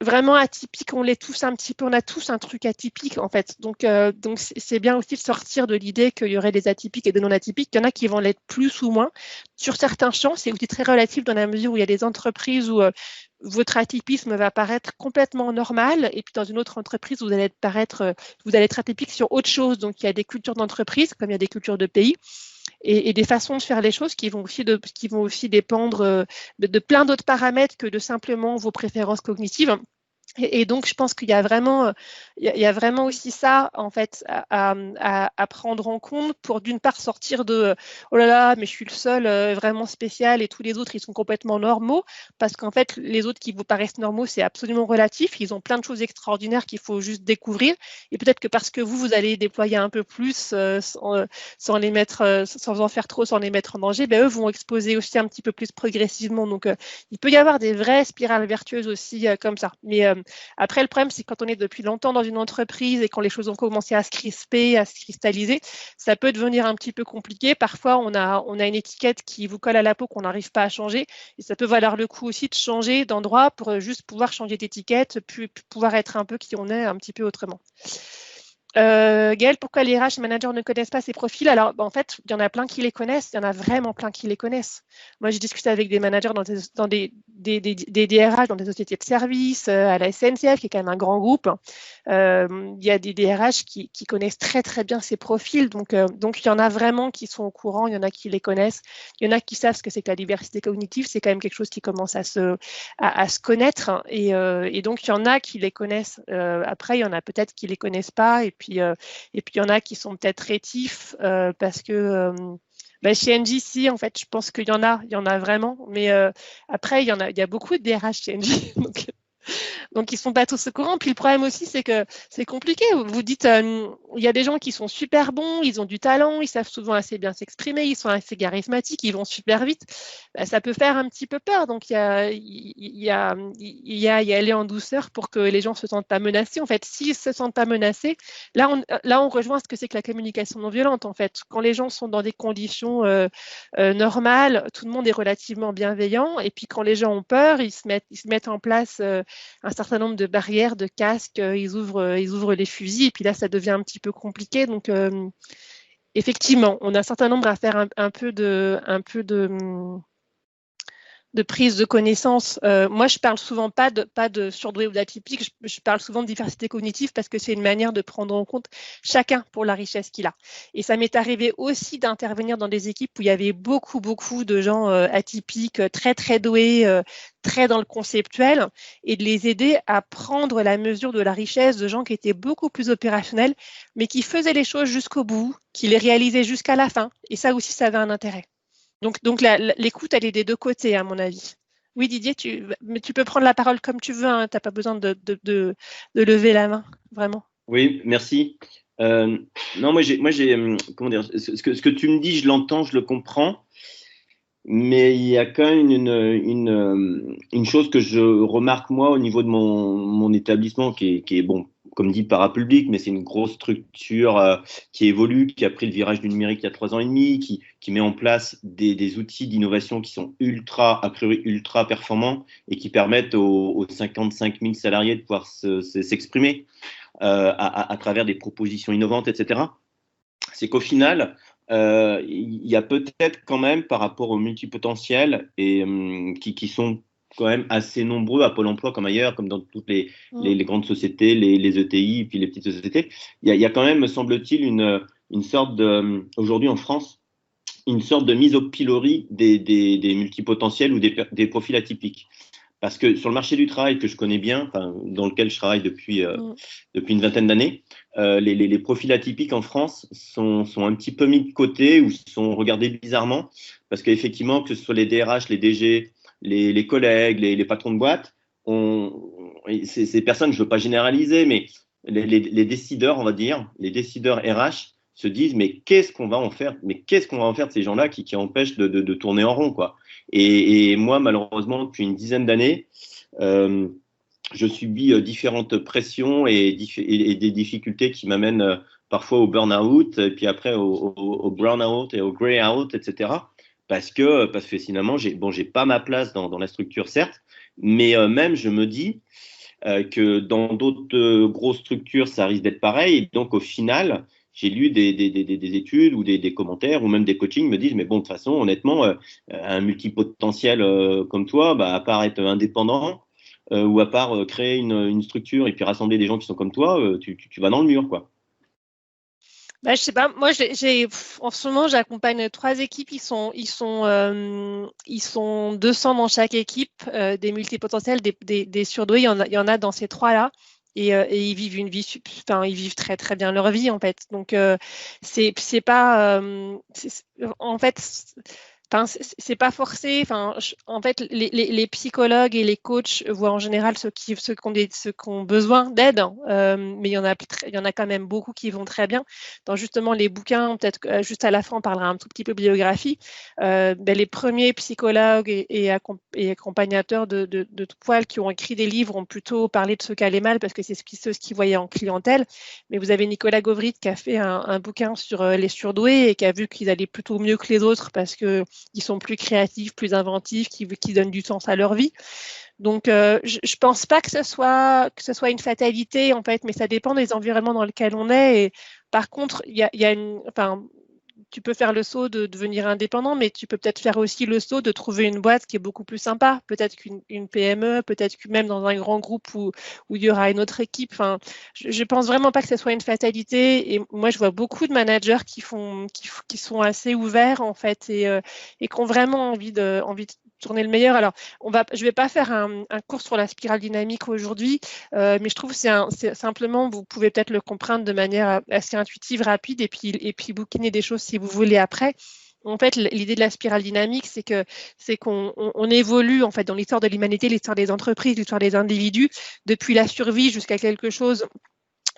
vraiment atypique, on l'est tous un petit peu, on a tous un truc atypique en fait. Donc c'est bien aussi de sortir de l'idée qu'il y aurait des atypiques et des non atypiques. Il y en a qui vont l'être plus ou moins. Sur certains champs, c'est aussi très relatif dans la mesure où il y a des entreprises où votre atypisme va paraître complètement normal, et puis dans une autre entreprise, vous allez être atypique sur autre chose. Donc il y a des cultures d'entreprise comme il y a des cultures de pays. Et des façons de faire les choses qui vont aussi dépendre de plein d'autres paramètres que de simplement vos préférences cognitives. Et donc, je pense qu'il y a vraiment aussi ça, en fait, à prendre en compte pour, d'une part, sortir de « oh là là, mais je suis le seul vraiment spécial et tous les autres, ils sont complètement normaux », parce qu'en fait, les autres qui vous paraissent normaux, c'est absolument relatif. Ils ont plein de choses extraordinaires qu'il faut juste découvrir. Et peut-être que parce que vous allez déployer un peu plus sans en faire trop, sans les mettre en danger, eux vont exposer aussi un petit peu plus progressivement. Donc, il peut y avoir des vraies spirales vertueuses aussi comme ça. Mais après, le problème, c'est que quand on est depuis longtemps dans une entreprise et quand les choses ont commencé à se crisper, à se cristalliser, ça peut devenir un petit peu compliqué. Parfois, on a une étiquette qui vous colle à la peau qu'on n'arrive pas à changer, et ça peut valoir le coup aussi de changer d'endroit pour juste pouvoir changer d'étiquette, puis pouvoir être un peu qui on est un petit peu autrement. Gaëlle, pourquoi les RH managers ne connaissent pas ces profils? Alors, en fait, il y en a plein qui les connaissent, il y en a vraiment plein qui les connaissent. Moi, j'ai discuté avec des managers dans des DRH, dans des sociétés de services, à la SNCF, qui est quand même un grand groupe. Il y a des DRH qui connaissent très, très bien ces profils. Donc, il y en a vraiment qui sont au courant, il y en a qui les connaissent, il y en a qui savent ce que c'est que la diversité cognitive. C'est quand même quelque chose qui commence à se connaître. Et donc, il y en a qui les connaissent. Après, il y en a peut-être qui les connaissent pas. Et puis, il y en a qui sont peut-être rétifs parce que chez NGC, en fait, je pense qu'il y en a vraiment. Mais après, il y a beaucoup de DRH chez NG. Donc, ils ne sont pas tous au courant. Puis le problème aussi, c'est que c'est compliqué. Vous dites, il y a des gens qui sont super bons, ils ont du talent, ils savent souvent assez bien s'exprimer, ils sont assez charismatiques, ils vont super vite. Ça peut faire un petit peu peur. Donc, il y a aller en douceur pour que les gens ne se sentent pas menacés. En fait, s'ils ne se sentent pas menacés, là, on rejoint ce que c'est que la communication non violente. En fait, quand les gens sont dans des conditions normales, tout le monde est relativement bienveillant. Et puis, quand les gens ont peur, ils se mettent en place un certain nombre de barrières, de casques, ils ouvrent les fusils, et puis là, ça devient un petit peu compliqué. Donc, effectivement, on a un certain nombre à faire un peu de prise de connaissance. Moi, je parle souvent pas de surdoué ou d'atypique, je parle souvent de diversité cognitive parce que c'est une manière de prendre en compte chacun pour la richesse qu'il a. Et ça m'est arrivé aussi d'intervenir dans des équipes où il y avait beaucoup de gens atypiques, très, très doués, très dans le conceptuel, et de les aider à prendre la mesure de la richesse de gens qui étaient beaucoup plus opérationnels, mais qui faisaient les choses jusqu'au bout, qui les réalisaient jusqu'à la fin. Et ça aussi, ça avait un intérêt. Donc l'écoute, elle est des deux côtés, à mon avis. Oui, Didier, tu peux prendre la parole comme tu veux, hein, tu n'as pas besoin de lever la main, vraiment. Oui, merci. Non, moi, j'ai comment dire, ce que tu me dis, je l'entends, je le comprends, mais il y a quand même une chose que je remarque, moi, au niveau de mon établissement, qui est bon, comme dit, parapublic, mais c'est une grosse structure qui évolue, qui a pris le virage du numérique il y a 3 ans et demi, qui met en place des outils d'innovation qui sont a priori ultra performants et qui permettent aux 55 000 salariés de pouvoir s'exprimer à travers des propositions innovantes, etc. C'est qu'au final, il y a peut-être quand même, par rapport aux multipotentiels et qui sont quand même assez nombreux à Pôle emploi comme ailleurs, comme dans toutes les grandes sociétés, les ETI, puis les petites sociétés. Il y a quand même, me semble-t-il, une sorte de, aujourd'hui en France, une sorte de mise au pilori des multipotentiels ou des profils atypiques. Parce que sur le marché du travail que je connais bien, dans lequel je travaille depuis une vingtaine d'années, les profils atypiques en France sont un petit peu mis de côté ou sont regardés bizarrement. Parce qu'effectivement, que ce soit les DRH, les DG, les collègues, les patrons de boîte, ces personnes, je ne veux pas généraliser, mais les décideurs, on va dire, les décideurs RH se disent mais qu'est-ce qu'on va en faire? Mais qu'est-ce qu'on va en faire de ces gens-là qui empêchent de tourner en rond, quoi. Et moi, malheureusement, depuis une dizaine d'années, je subis différentes pressions et des difficultés qui m'amènent parfois au burn-out, et puis après au brown-out et au grey-out, etc. Parce que finalement, j'ai pas ma place dans la structure, certes, mais même je me dis que dans d'autres grosses structures, ça risque d'être pareil. Et donc, au final, j'ai lu des études ou des commentaires ou même des coachings me disent, mais bon, de toute façon, honnêtement, un multipotentiel comme toi, à part être indépendant ou à part créer une structure et puis rassembler des gens qui sont comme toi, tu vas dans le mur, quoi. Je sais pas. Moi, en ce moment, j'accompagne 3 équipes. Ils sont 200 dans chaque équipe, des multipotentiels, des surdoués. Il y en a dans ces 3-là. Et ils vivent ils vivent très très bien leur vie, en fait. Donc c'est pas en fait. C'est pas forcé. En fait, les psychologues et les coachs voient en général ceux qui ont besoin d'aide, mais il y en a quand même beaucoup qui vont très bien. Dans justement les bouquins, peut-être juste à la fin, on parlera un tout petit peu biographie. Les premiers psychologues et accompagnateurs de tout poil qui ont écrit des livres ont plutôt parlé de ceux qui allaient mal parce que c'est ceux qui voyaient en clientèle. Mais vous avez Nicolas Govrit qui a fait un bouquin sur les surdoués et qui a vu qu'ils allaient plutôt mieux que les autres parce que ils sont plus créatifs, plus inventifs, qui donnent du sens à leur vie. Donc, je pense pas que ce soit une fatalité, en fait, mais ça dépend des environnements dans lesquels on est. Et par contre, tu peux faire le saut de devenir indépendant, mais tu peux peut-être faire aussi le saut de trouver une boîte qui est beaucoup plus sympa, peut-être qu'une PME, peut-être que même dans un grand groupe où il y aura une autre équipe. Je pense vraiment pas que ce soit une fatalité. Et moi, je vois beaucoup de managers qui sont assez ouverts, en fait, et qui ont vraiment envie de tourner le meilleur. Alors, je vais pas faire un cours sur la spirale dynamique aujourd'hui, mais je trouve que c'est simplement, vous pouvez peut-être le comprendre de manière assez intuitive, rapide, et puis bouquiner des choses si vous voulez après. En fait, l'idée de la spirale dynamique, c'est qu'on évolue en fait dans l'histoire de l'humanité, l'histoire des entreprises, l'histoire des individus, depuis la survie jusqu'à quelque chose,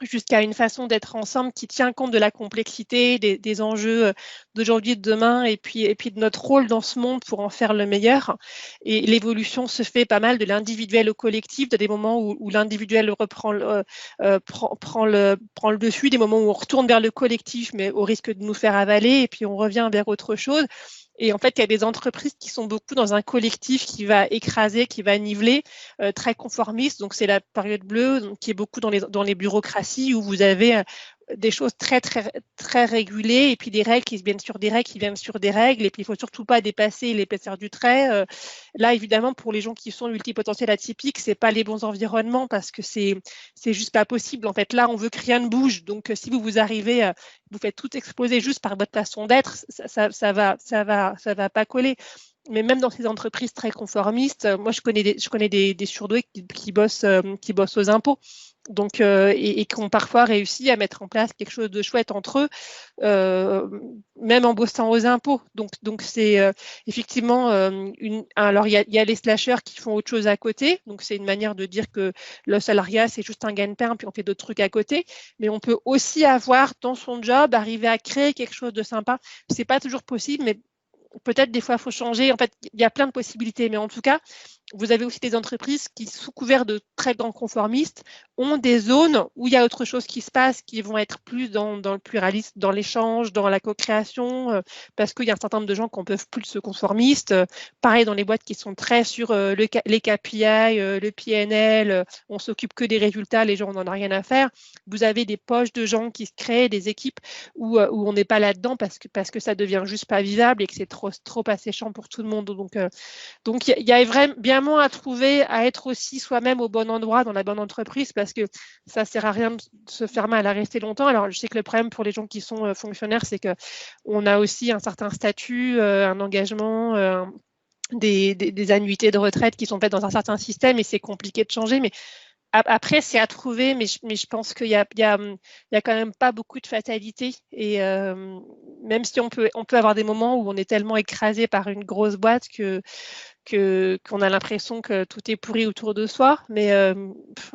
jusqu'à une façon d'être ensemble qui tient compte de la complexité, des enjeux d'aujourd'hui et de demain, et puis de notre rôle dans ce monde pour en faire le meilleur. Et l'évolution se fait pas mal de l'individuel au collectif, de des moments où l'individuel prend le dessus, des moments où on retourne vers le collectif, mais au risque de nous faire avaler, et puis on revient vers autre chose. Et en fait, il y a des entreprises qui sont beaucoup dans un collectif qui va écraser, qui va niveler, très conformiste. Donc, c'est la période bleue, donc, qui est beaucoup dans les bureaucraties où vous avez des choses très, très, très régulées et puis des règles qui viennent sur des règles et puis il ne faut surtout pas dépasser l'épaisseur du trait. Là, évidemment, pour les gens qui sont multipotentiels atypiques, ce n'est pas les bons environnements parce que c'est juste pas possible. En fait, là, on veut que rien ne bouge. Donc, si vous arrivez, vous faites tout exploser juste par votre façon d'être, ça va pas coller. Mais même dans ces entreprises très conformistes, moi, je connais des surdoués qui bossent aux impôts. Donc, et qui ont parfois réussi à mettre en place quelque chose de chouette entre eux, même en bossant aux impôts. Donc c'est effectivement alors il y a les slashers qui font autre chose à côté. Donc c'est une manière de dire que le salariat c'est juste un gagne-pain puis on fait d'autres trucs à côté. Mais on peut aussi avoir dans son job arriver à créer quelque chose de sympa. C'est pas toujours possible, mais peut-être des fois il faut changer. En fait, il y a plein de possibilités, mais en tout cas, vous avez aussi des entreprises qui, sous couvert de très grands conformistes, ont des zones où il y a autre chose qui se passe, qui vont être plus dans le pluralisme, dans l'échange, dans la co-création, parce qu'il y a un certain nombre de gens qui ne peuvent plus se conformistes. Pareil dans les boîtes qui sont très sur les KPI, le PNL, on s'occupe que des résultats, les gens n'en ont rien à faire. Vous avez des poches de gens qui se créent, des équipes où on n'est pas là-dedans parce que ça devient juste pas vivable et que c'est trop asséchant pour tout le monde. Donc il y a bien vraiment à trouver, à être aussi soi-même au bon endroit, dans la bonne entreprise, parce que ça sert à rien de se faire mal à rester longtemps. Alors, je sais que le problème pour les gens qui sont fonctionnaires, c'est qu'on a aussi un certain statut, un engagement, des annuités de retraite qui sont faites dans un certain système et c'est compliqué de changer. Mais après, c'est à trouver, mais je pense qu'il y a quand même pas beaucoup de fatalité. Et même si on peut avoir des moments où on est tellement écrasé par une grosse boîte qu'on a l'impression que tout est pourri autour de soi. Mais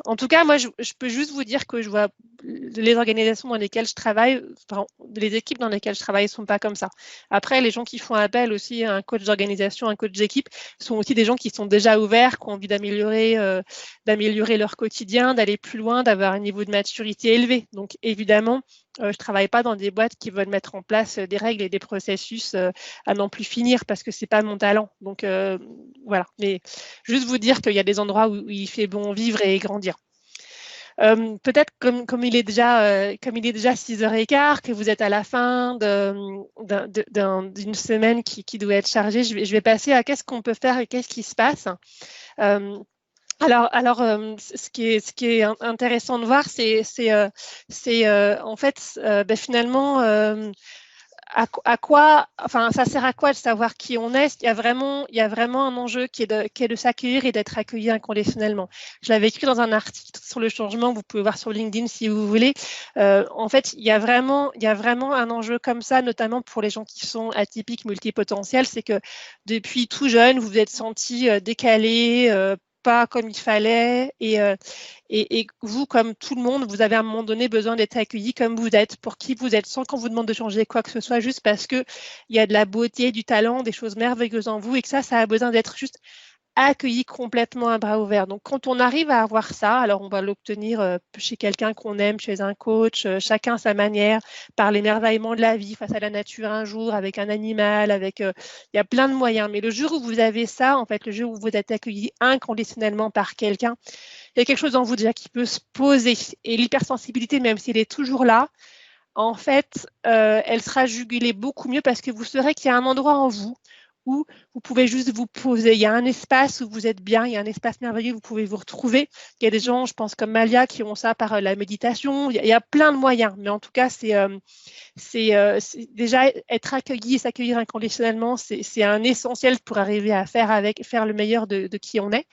en tout cas, moi, je peux juste vous dire que je vois les organisations dans lesquelles je travaille, enfin, les équipes dans lesquelles je travaille ne sont pas comme ça. Après, les gens qui font appel aussi à un coach d'organisation, un coach d'équipe, sont aussi des gens qui sont déjà ouverts, qui ont envie d'améliorer leur quotidien, d'aller plus loin, d'avoir un niveau de maturité élevé. Donc, évidemment, je ne travaille pas dans des boîtes qui veulent mettre en place des règles et des processus à n'en plus finir parce que ce n'est pas mon talent. Donc, voilà. Mais juste vous dire qu'il y a des endroits où il fait bon vivre et grandir. Peut-être comme il est déjà 6h15, que vous êtes à la fin d'une semaine qui doit être chargée, je vais passer à qu'est-ce qu'on peut faire et qu'est-ce qui se passe. Alors, ce qui est intéressant de voir, c'est en fait, finalement, ça sert à quoi de savoir qui on est? Il y a vraiment un enjeu qui est de s'accueillir et d'être accueilli inconditionnellement. Je l'avais écrit dans un article sur le changement, vous pouvez voir sur LinkedIn si vous voulez. En fait, il y a vraiment un enjeu comme ça, notamment pour les gens qui sont atypiques, multipotentiels, c'est que depuis tout jeune, vous vous êtes senti décalé, pas comme il fallait et vous, comme tout le monde, vous avez à un moment donné besoin d'être accueilli comme vous êtes, pour qui vous êtes, sans qu'on vous demande de changer quoi que ce soit, juste parce qu'il y a de la beauté, du talent, des choses merveilleuses en vous et que ça a besoin d'être juste accueilli complètement à bras ouverts. Donc, quand on arrive à avoir ça, alors on va l'obtenir chez quelqu'un qu'on aime, chez un coach, chacun à sa manière, par l'émerveillement de la vie, face à la nature un jour, avec un animal, il y a plein de moyens. Mais le jour où vous avez ça, en fait, le jour où vous êtes accueilli inconditionnellement par quelqu'un, il y a quelque chose en vous déjà qui peut se poser. Et l'hypersensibilité, même si elle est toujours là, en fait, elle sera jugulée beaucoup mieux parce que vous saurez qu'il y a un endroit en vous où vous pouvez juste vous poser. Il y a un espace où vous êtes bien, il y a un espace merveilleux où vous pouvez vous retrouver. Il y a des gens, je pense comme Malia, qui ont ça par la méditation. Il y a plein de moyens, mais en tout cas, c'est déjà être accueilli et s'accueillir inconditionnellement, c'est un essentiel pour arriver à faire le meilleur de qui on est.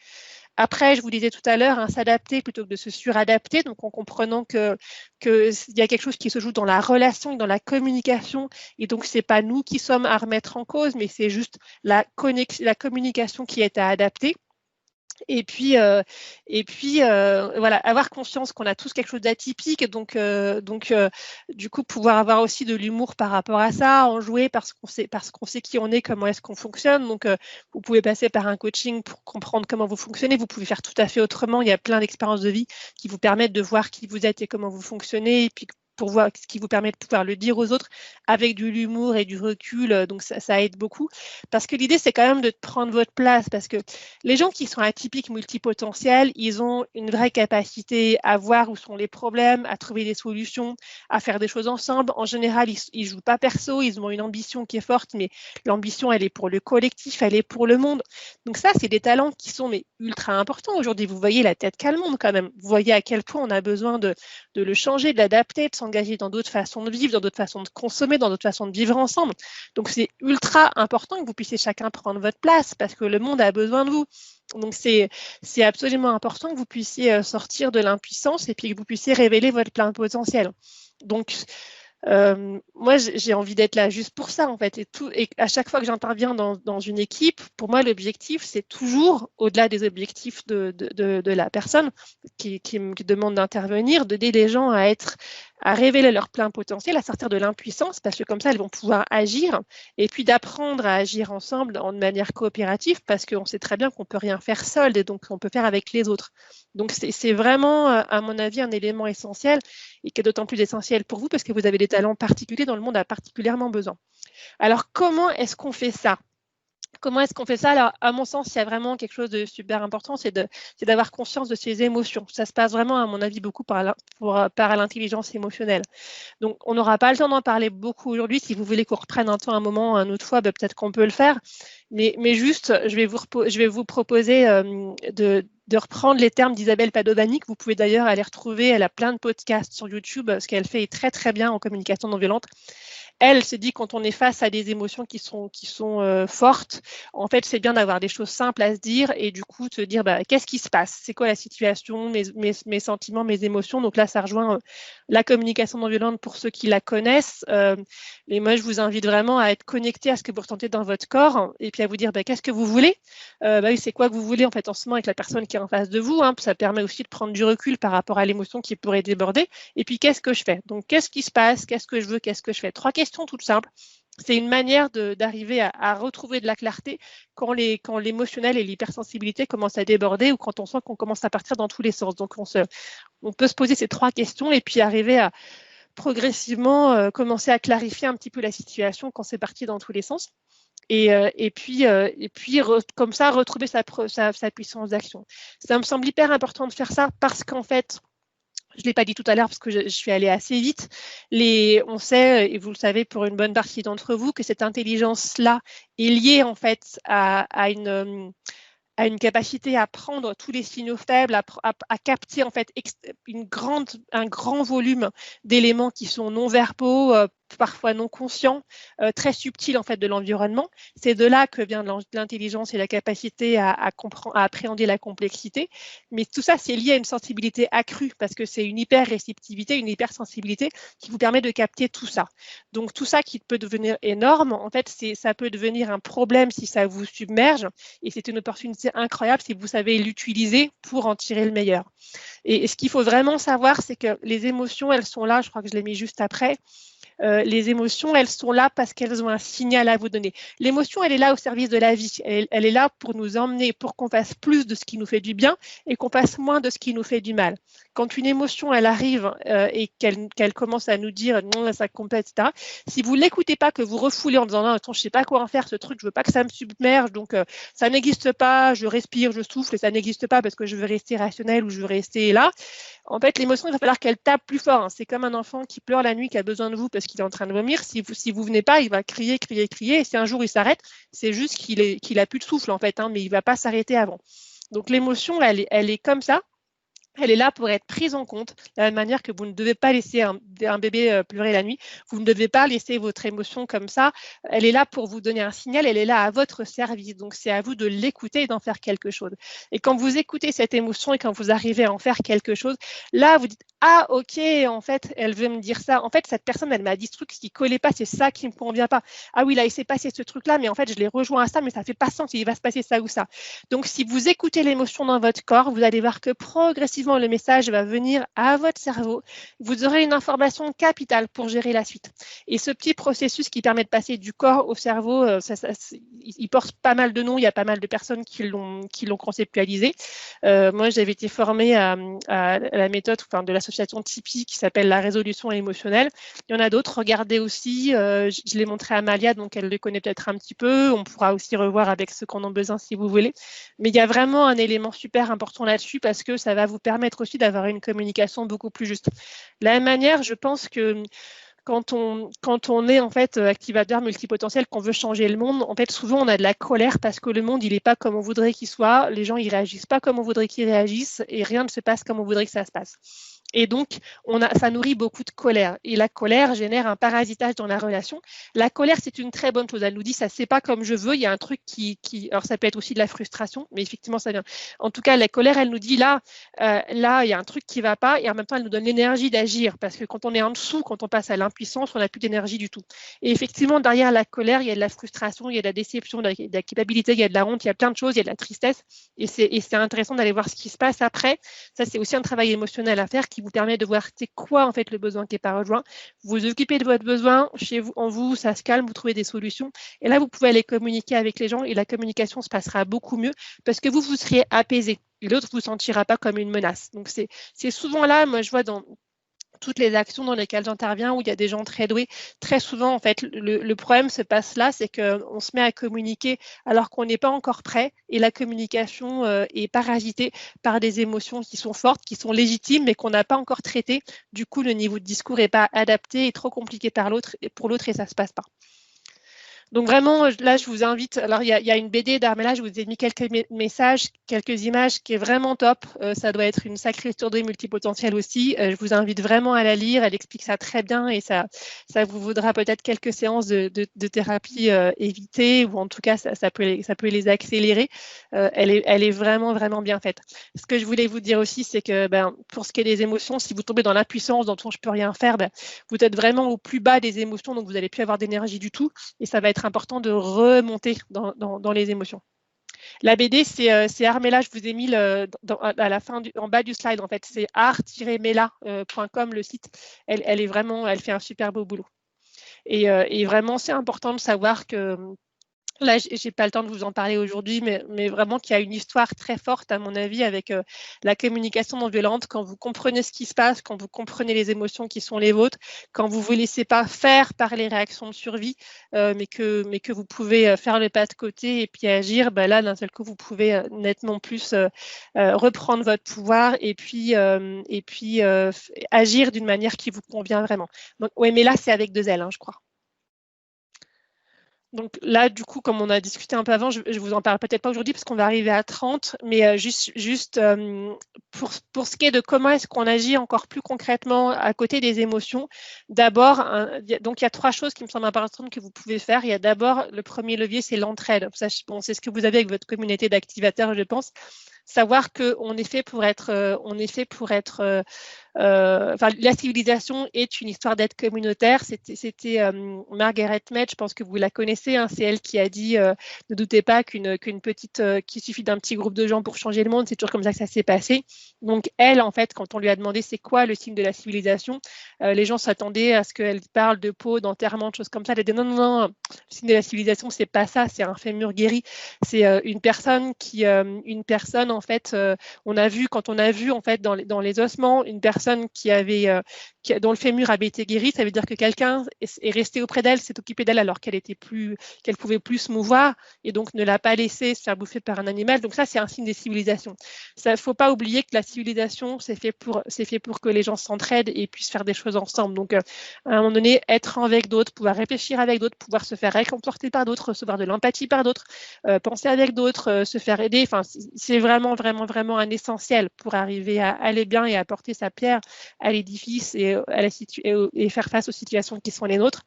Après, je vous disais tout à l'heure, s'adapter plutôt que de se suradapter, donc en comprenant qu'il y a quelque chose qui se joue dans la relation et dans la communication, et donc c'est pas nous qui sommes à remettre en cause, mais c'est juste la communication qui est à adapter. Et puis voilà, avoir conscience qu'on a tous quelque chose d'atypique, donc du coup pouvoir avoir aussi de l'humour par rapport à ça, en jouer parce qu'on sait qui on est, comment est-ce qu'on fonctionne. Donc vous pouvez passer par un coaching pour comprendre comment vous fonctionnez. Vous pouvez faire tout à fait autrement. Il y a plein d'expériences de vie qui vous permettent de voir qui vous êtes et comment vous fonctionnez, et puis pour voir ce qui vous permet de pouvoir le dire aux autres avec de l'humour et du recul. Donc, ça aide beaucoup. Parce que l'idée, c'est quand même de prendre votre place. Parce que les gens qui sont atypiques, multipotentiels, ils ont une vraie capacité à voir où sont les problèmes, à trouver des solutions, à faire des choses ensemble. En général, ils ne jouent pas perso, ils ont une ambition qui est forte, mais l'ambition, elle est pour le collectif, elle est pour le monde. Donc ça, c'est des talents qui sont ultra importants aujourd'hui. Vous voyez la tête qu'a le monde quand même. Vous voyez à quel point on a besoin de le changer, de l'adapter, de s'engager dans d'autres façons de vivre, dans d'autres façons de consommer, dans d'autres façons de vivre ensemble. Donc, c'est ultra important que vous puissiez chacun prendre votre place parce que le monde a besoin de vous. Donc, c'est absolument important que vous puissiez sortir de l'impuissance et puis que vous puissiez révéler votre plein potentiel. Donc, moi, j'ai envie d'être là juste pour ça, en fait. Et à chaque fois que j'interviens dans une équipe, pour moi, l'objectif, c'est toujours, au-delà des objectifs de la personne qui me demande d'intervenir, d'aider les gens à révéler leur plein potentiel, à sortir de l'impuissance, parce que comme ça, elles vont pouvoir agir, et puis d'apprendre à agir ensemble de manière coopérative, parce qu'on sait très bien qu'on ne peut rien faire seul, et donc on peut faire avec les autres. Donc, c'est vraiment, à mon avis, un élément essentiel, et qui est d'autant plus essentiel pour vous, parce que vous avez des talents particuliers dont le monde a particulièrement besoin. Alors, comment est-ce qu'on fait ça ? comment est-ce qu'on fait ça? Alors, à mon sens, il y a vraiment quelque chose de super important, c'est d'avoir conscience de ses émotions. Ça se passe vraiment, à mon avis, beaucoup par l'intelligence émotionnelle. Donc, on n'aura pas le temps d'en parler beaucoup aujourd'hui. Si vous voulez qu'on reprenne un temps, un moment, une autre fois, peut-être qu'on peut le faire. Mais juste, je vais vous proposer de reprendre les termes d'Isabelle Padovani, que vous pouvez d'ailleurs aller retrouver. Elle a plein de podcasts sur YouTube. Ce qu'elle fait est très, très bien en communication non violente. Elle se dit, quand on est face à des émotions qui sont fortes, en fait, c'est bien d'avoir des choses simples à se dire et du coup, te dire, qu'est-ce qui se passe? C'est quoi la situation, mes sentiments, mes émotions? Donc là, ça rejoint la communication non violente pour ceux qui la connaissent. Mais moi, je vous invite vraiment à être connecté à ce que vous ressentez dans votre corps et puis à vous dire, qu'est-ce que vous voulez? Oui, c'est quoi que vous voulez en fait en ce moment avec la personne qui est en face de vous, hein. Ça permet aussi de prendre du recul par rapport à l'émotion qui pourrait déborder. Et puis, qu'est-ce que je fais? Donc, qu'est-ce qui se passe? Qu'est-ce que je veux? Qu'est-ce que je fais? 3 questions toutes simples. C'est une manière d'arriver à retrouver de la clarté quand l'émotionnel et l'hypersensibilité commencent à déborder ou quand on sent qu'on commence à partir dans tous les sens. Donc, on peut se poser ces 3 questions et puis arriver à progressivement commencer à clarifier un petit peu la situation quand c'est parti dans tous les sens. Et puis comme ça, retrouver sa puissance d'action. Ça me semble hyper important de faire ça parce qu'en fait, je ne l'ai pas dit tout à l'heure parce que je suis allée assez vite. On sait, et vous le savez pour une bonne partie d'entre vous, que cette intelligence-là est liée en fait à une capacité à prendre tous les signaux faibles, à capter en fait un grand volume d'éléments qui sont non verbaux, parfois non conscients, très subtils en fait de l'environnement. C'est de là que vient l'intelligence et la capacité à appréhender la complexité. Mais tout ça, c'est lié à une sensibilité accrue parce que c'est une hyper-réceptivité, une hypersensibilité qui vous permet de capter tout ça. Donc tout ça qui peut devenir énorme, en fait, ça peut devenir un problème si ça vous submerge et c'est une opportunité incroyable si vous savez l'utiliser pour en tirer le meilleur. Et ce qu'il faut vraiment savoir, c'est que les émotions, elles sont là, je crois que je l'ai mis juste après. Les émotions, elles sont là parce qu'elles ont un signal à vous donner. L'émotion, elle est là au service de la vie. Elle est là pour nous emmener, pour qu'on fasse plus de ce qui nous fait du bien et qu'on fasse moins de ce qui nous fait du mal. Quand une émotion, elle arrive et qu'elle commence à nous dire non, ça complète, etc. Si vous ne l'écoutez pas, que vous refoulez en disant non, attends, je ne sais pas quoi en faire, ce truc, je ne veux pas que ça me submerge, donc ça n'existe pas, je respire, je souffle et ça n'existe pas parce que je veux rester rationnel ou je veux rester là. En fait, l'émotion, il va falloir qu'elle tape plus fort. Hein. C'est comme un enfant qui pleure la nuit, qui a besoin de vous parce qu'il est en train de vomir. Si vous venez pas, il va crier, crier, crier. Et si un jour il s'arrête, c'est juste qu'il a plus de souffle en fait, hein, mais il va pas s'arrêter avant. Donc l'émotion, elle est comme ça. Elle est là pour être prise en compte, de la même manière que vous ne devez pas laisser un bébé pleurer la nuit. Vous ne devez pas laisser votre émotion comme ça. Elle est là pour vous donner un signal, elle est là à votre service. Donc, c'est à vous de l'écouter et d'en faire quelque chose. Et quand vous écoutez cette émotion et quand vous arrivez à en faire quelque chose, là, vous dites « Ah, ok, en fait, elle veut me dire ça. En fait, cette personne, elle m'a dit ce truc qui ne collait pas, c'est ça qui ne me convient pas. Ah oui, là, il s'est passé ce truc-là, mais en fait, je l'ai rejoint à ça, mais ça ne fait pas sens, il va se passer ça ou ça. » Donc, si vous écoutez l'émotion dans votre corps, vous allez voir que progressivement, le message va venir à votre cerveau. Vous aurez une information capitale pour gérer la suite. Et ce petit processus qui permet de passer du corps au cerveau, il porte pas mal de noms. Il y a pas mal de personnes qui l'ont conceptualisé. Moi, j'avais été formée à la méthode de l'association Tipeee qui s'appelle la résolution émotionnelle. Il y en a d'autres. Regardez aussi. Je l'ai montré à Malia, donc elle le connaît peut-être un petit peu. On pourra aussi revoir avec ceux qui en ont besoin si vous voulez. Mais il y a vraiment un élément super important là-dessus parce que ça va vous permettre aussi d'avoir une communication beaucoup plus juste. De la même manière, je pense que quand on est en fait activateur multipotentiel, qu'on veut changer le monde, en fait souvent on a de la colère parce que le monde il n'est pas comme on voudrait qu'il soit, les gens ils réagissent pas comme on voudrait qu'ils réagissent et rien ne se passe comme on voudrait que ça se passe. Et donc, ça nourrit beaucoup de colère. Et la colère génère un parasitage dans la relation. La colère, c'est une très bonne chose. Elle nous dit, ça c'est pas comme je veux. Il y a un truc alors ça peut être aussi de la frustration, mais effectivement, ça vient. En tout cas, la colère, elle nous dit, là, il y a un truc qui va pas. Et en même temps, elle nous donne l'énergie d'agir. Parce que quand on est en dessous, quand on passe à l'impuissance, on n'a plus d'énergie du tout. Et effectivement, derrière la colère, il y a de la frustration, il y a de la déception, il y a de la culpabilité, il y a de la honte, il y a plein de choses, il y a de la tristesse. Et c'est intéressant d'aller voir ce qui se passe après. Ça, c'est aussi un travail émotionnel à faire qui vous permet de voir c'est quoi en fait le besoin qui n'est pas rejoint. Vous vous occupez de votre besoin, chez vous, en vous, ça se calme, vous trouvez des solutions. Et là, vous pouvez aller communiquer avec les gens et la communication se passera beaucoup mieux parce que vous serez apaisé et l'autre ne vous sentira pas comme une menace. Donc, c'est souvent là, moi, je vois dans toutes les actions dans lesquelles j'interviens où il y a des gens très doués, très souvent, en fait, le problème se passe là, c'est qu'on se met à communiquer alors qu'on n'est pas encore prêt et la communication est parasitée par des émotions qui sont fortes, qui sont légitimes, mais qu'on n'a pas encore traitées. Du coup, le niveau de discours n'est pas adapté et trop compliqué pour l'autre et ça ne se passe pas. Donc vraiment, là, je vous invite, alors il y a une BD d'Armella, je vous ai mis quelques messages, quelques images qui est vraiment top. Ça doit être une sacrée surdouée multipotentielle aussi. Je vous invite vraiment à la lire, elle explique ça très bien et ça vous vaudra peut-être quelques séances de thérapie évitées ou en tout cas, ça peut les accélérer. Elle est vraiment, vraiment bien faite. Ce que je voulais vous dire aussi, c'est que pour ce qui est des émotions, si vous tombez dans l'impuissance, dans le fond, je peux rien faire, vous êtes vraiment au plus bas des émotions, donc vous n'allez plus avoir d'énergie du tout et ça va être important de remonter dans les émotions. La BD, c'est Armella, je vous ai mis à la fin en bas du slide, en fait, c'est art-mela.com, le site. Elle fait un super beau boulot. Et vraiment, c'est important de savoir que là, je n'ai pas le temps de vous en parler aujourd'hui, mais vraiment qu'il y a une histoire très forte, à mon avis, avec la communication non violente. Quand vous comprenez ce qui se passe, quand vous comprenez les émotions qui sont les vôtres, quand vous ne vous laissez pas faire par les réactions de survie, mais que vous pouvez faire le pas de côté et puis agir, là, d'un seul coup, vous pouvez nettement plus reprendre votre pouvoir et puis agir d'une manière qui vous convient vraiment. Donc, oui, mais là, c'est avec 2 L, je crois. Donc là, du coup, comme on a discuté un peu avant, je vous en parle peut-être pas aujourd'hui parce qu'on va arriver à 30, mais juste pour ce qui est de comment est-ce qu'on agit encore plus concrètement à côté des émotions, d'abord, donc il y a 3 choses qui me semblent importantes que vous pouvez faire. Il y a d'abord, le premier levier, c'est l'entraide. C'est ce que vous avez avec votre communauté d'activateurs, je pense. Savoir qu'on est fait pour être, la civilisation est une histoire d'être communautaire. C'était Margaret Mead, je pense que vous la connaissez. C'est elle qui a dit ne doutez pas qu'il suffit d'un petit groupe de gens pour changer le monde. C'est toujours comme ça que ça s'est passé. Donc elle, en fait, quand on lui a demandé c'est quoi le signe de la civilisation, les gens s'attendaient à ce qu'elle parle de peau, d'enterrement, de choses comme ça. Elle a dit non, le signe de la civilisation, c'est pas ça. C'est un fémur guéri. C'est une personne en fait, quand on a vu en fait dans les ossements une personne dont le fémur avait été guéri, ça veut dire que quelqu'un est resté auprès d'elle, s'est occupé d'elle alors qu'elle pouvait plus se mouvoir et donc ne l'a pas laissé se faire bouffer par un animal. Donc ça, c'est un signe des civilisations. Il ne faut pas oublier que la civilisation, c'est fait pour que les gens s'entraident et puissent faire des choses ensemble. Donc à un moment donné, être avec d'autres, pouvoir réfléchir avec d'autres, pouvoir se faire réconforter par d'autres, recevoir de l'empathie par d'autres, penser avec d'autres, se faire aider. Enfin, c'est vraiment, vraiment, vraiment un essentiel pour arriver à aller bien et apporter sa pierre à l'édifice et faire face aux situations qui sont les nôtres.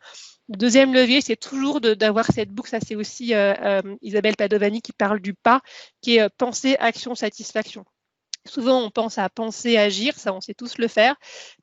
Le deuxième levier, c'est toujours d'avoir cette boucle. Ça, c'est aussi Isabelle Padovani qui parle du pas, qui est penser, action, satisfaction. Souvent, on pense à penser, agir, ça on sait tous le faire,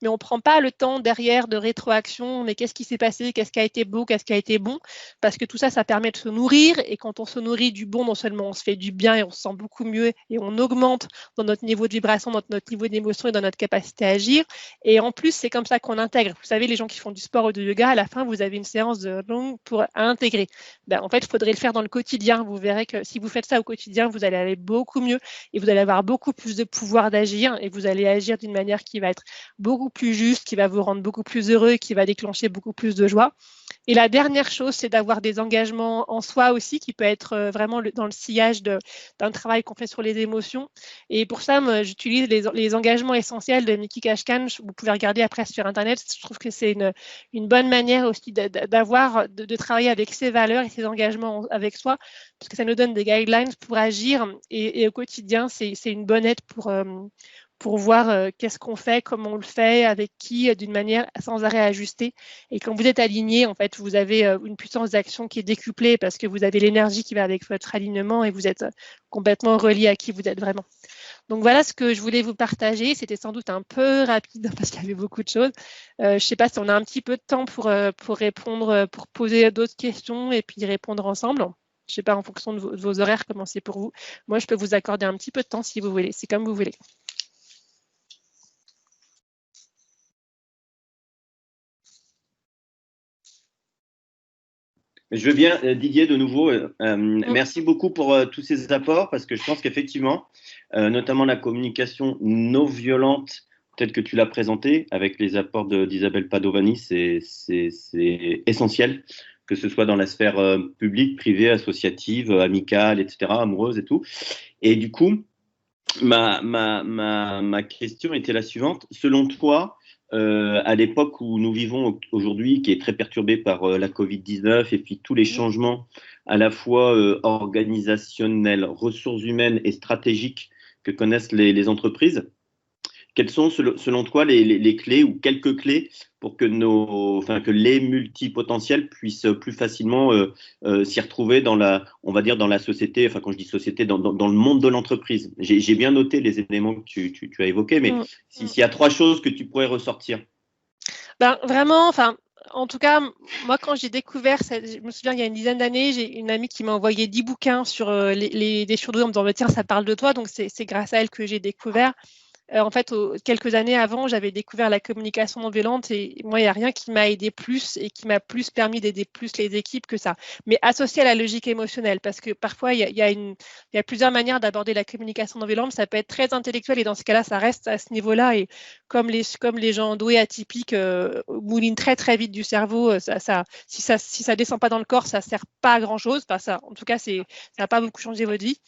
mais on ne prend pas le temps derrière de rétroaction, mais qu'est-ce qui s'est passé, qu'est-ce qui a été beau, qu'est-ce qui a été bon, parce que tout ça, ça permet de se nourrir, et quand on se nourrit du bon, non seulement on se fait du bien et on se sent beaucoup mieux, et on augmente dans notre niveau de vibration, dans notre niveau d'émotion et dans notre capacité à agir, et en plus, c'est comme ça qu'on intègre. Vous savez, les gens qui font du sport ou du yoga, à la fin, vous avez une séance de longue pour intégrer. En fait, il faudrait le faire dans le quotidien. Vous verrez que si vous faites ça au quotidien, vous allez aller beaucoup mieux, et vous allez avoir beaucoup plus de pouvoir d'agir et vous allez agir d'une manière qui va être beaucoup plus juste, qui va vous rendre beaucoup plus heureux, qui va déclencher beaucoup plus de joie. Et la dernière chose, c'est d'avoir des engagements en soi aussi, qui peut être vraiment dans le sillage d'un travail qu'on fait sur les émotions. Et pour ça, moi, j'utilise les engagements essentiels de Miki Kashkan. Vous pouvez regarder après sur Internet. Je trouve que c'est une bonne manière aussi de travailler avec ses valeurs et ses engagements avec soi, parce que ça nous donne des guidelines pour agir. Et au quotidien, c'est une bonne aide pour voir qu'est-ce qu'on fait, comment on le fait, avec qui, d'une manière sans arrêt ajustée. Et quand vous êtes aligné, en fait, vous avez une puissance d'action qui est décuplée parce que vous avez l'énergie qui va avec votre alignement et vous êtes complètement relié à qui vous êtes vraiment. Donc voilà ce que je voulais vous partager. C'était sans doute un peu rapide parce qu'il y avait beaucoup de choses. Je ne sais pas si on a un petit peu de temps pour répondre, pour poser d'autres questions et puis répondre ensemble. Je ne sais pas en fonction de vos horaires comment c'est pour vous. Moi, je peux vous accorder un petit peu de temps si vous voulez. C'est comme vous voulez. Je veux bien, Didier, de nouveau. Merci beaucoup pour tous ces apports parce que je pense qu'effectivement, notamment la communication non violente tel que tu l'as présenté, avec les apports d'Isabelle Padovani, c'est essentiel, que ce soit dans la sphère publique, privée, associative, amicale, etc., amoureuse et tout. Et du coup, ma question était la suivante. Selon toi, à l'époque où nous vivons aujourd'hui, qui est très perturbée par la Covid-19 et puis tous les changements à la fois organisationnels, ressources humaines et stratégiques que connaissent les entreprises, quelles sont selon toi les clés ou quelques clés pour que que les multipotentiels puissent plus facilement s'y retrouver on va dire dans la société, enfin quand je dis société, dans le monde de l'entreprise. J'ai bien noté les éléments que tu as évoqués, mais s'il y a 3 choses que tu pourrais ressortir. Ben, vraiment, enfin, en tout cas, moi, quand j'ai découvert, je me souviens, il y a une dizaine d'années, j'ai une amie qui m'a envoyé 10 bouquins sur les surdoués en me disant, tiens, ça parle de toi, donc c'est grâce à elle que j'ai découvert. En fait, quelques années avant, j'avais découvert la communication non violente et moi, il n'y a rien qui m'a aidé plus et qui m'a plus permis d'aider plus les équipes que ça. Mais associé à la logique émotionnelle, parce que parfois, il y a plusieurs manières d'aborder la communication non violente. Ça peut être très intellectuel et dans ce cas-là, ça reste à ce niveau-là. Et comme les gens doués atypiques moulinent très, très vite du cerveau, si ça descend pas dans le corps, ça sert pas à grand-chose. Enfin, ça, en tout cas, ça n'a pas beaucoup changé votre vie.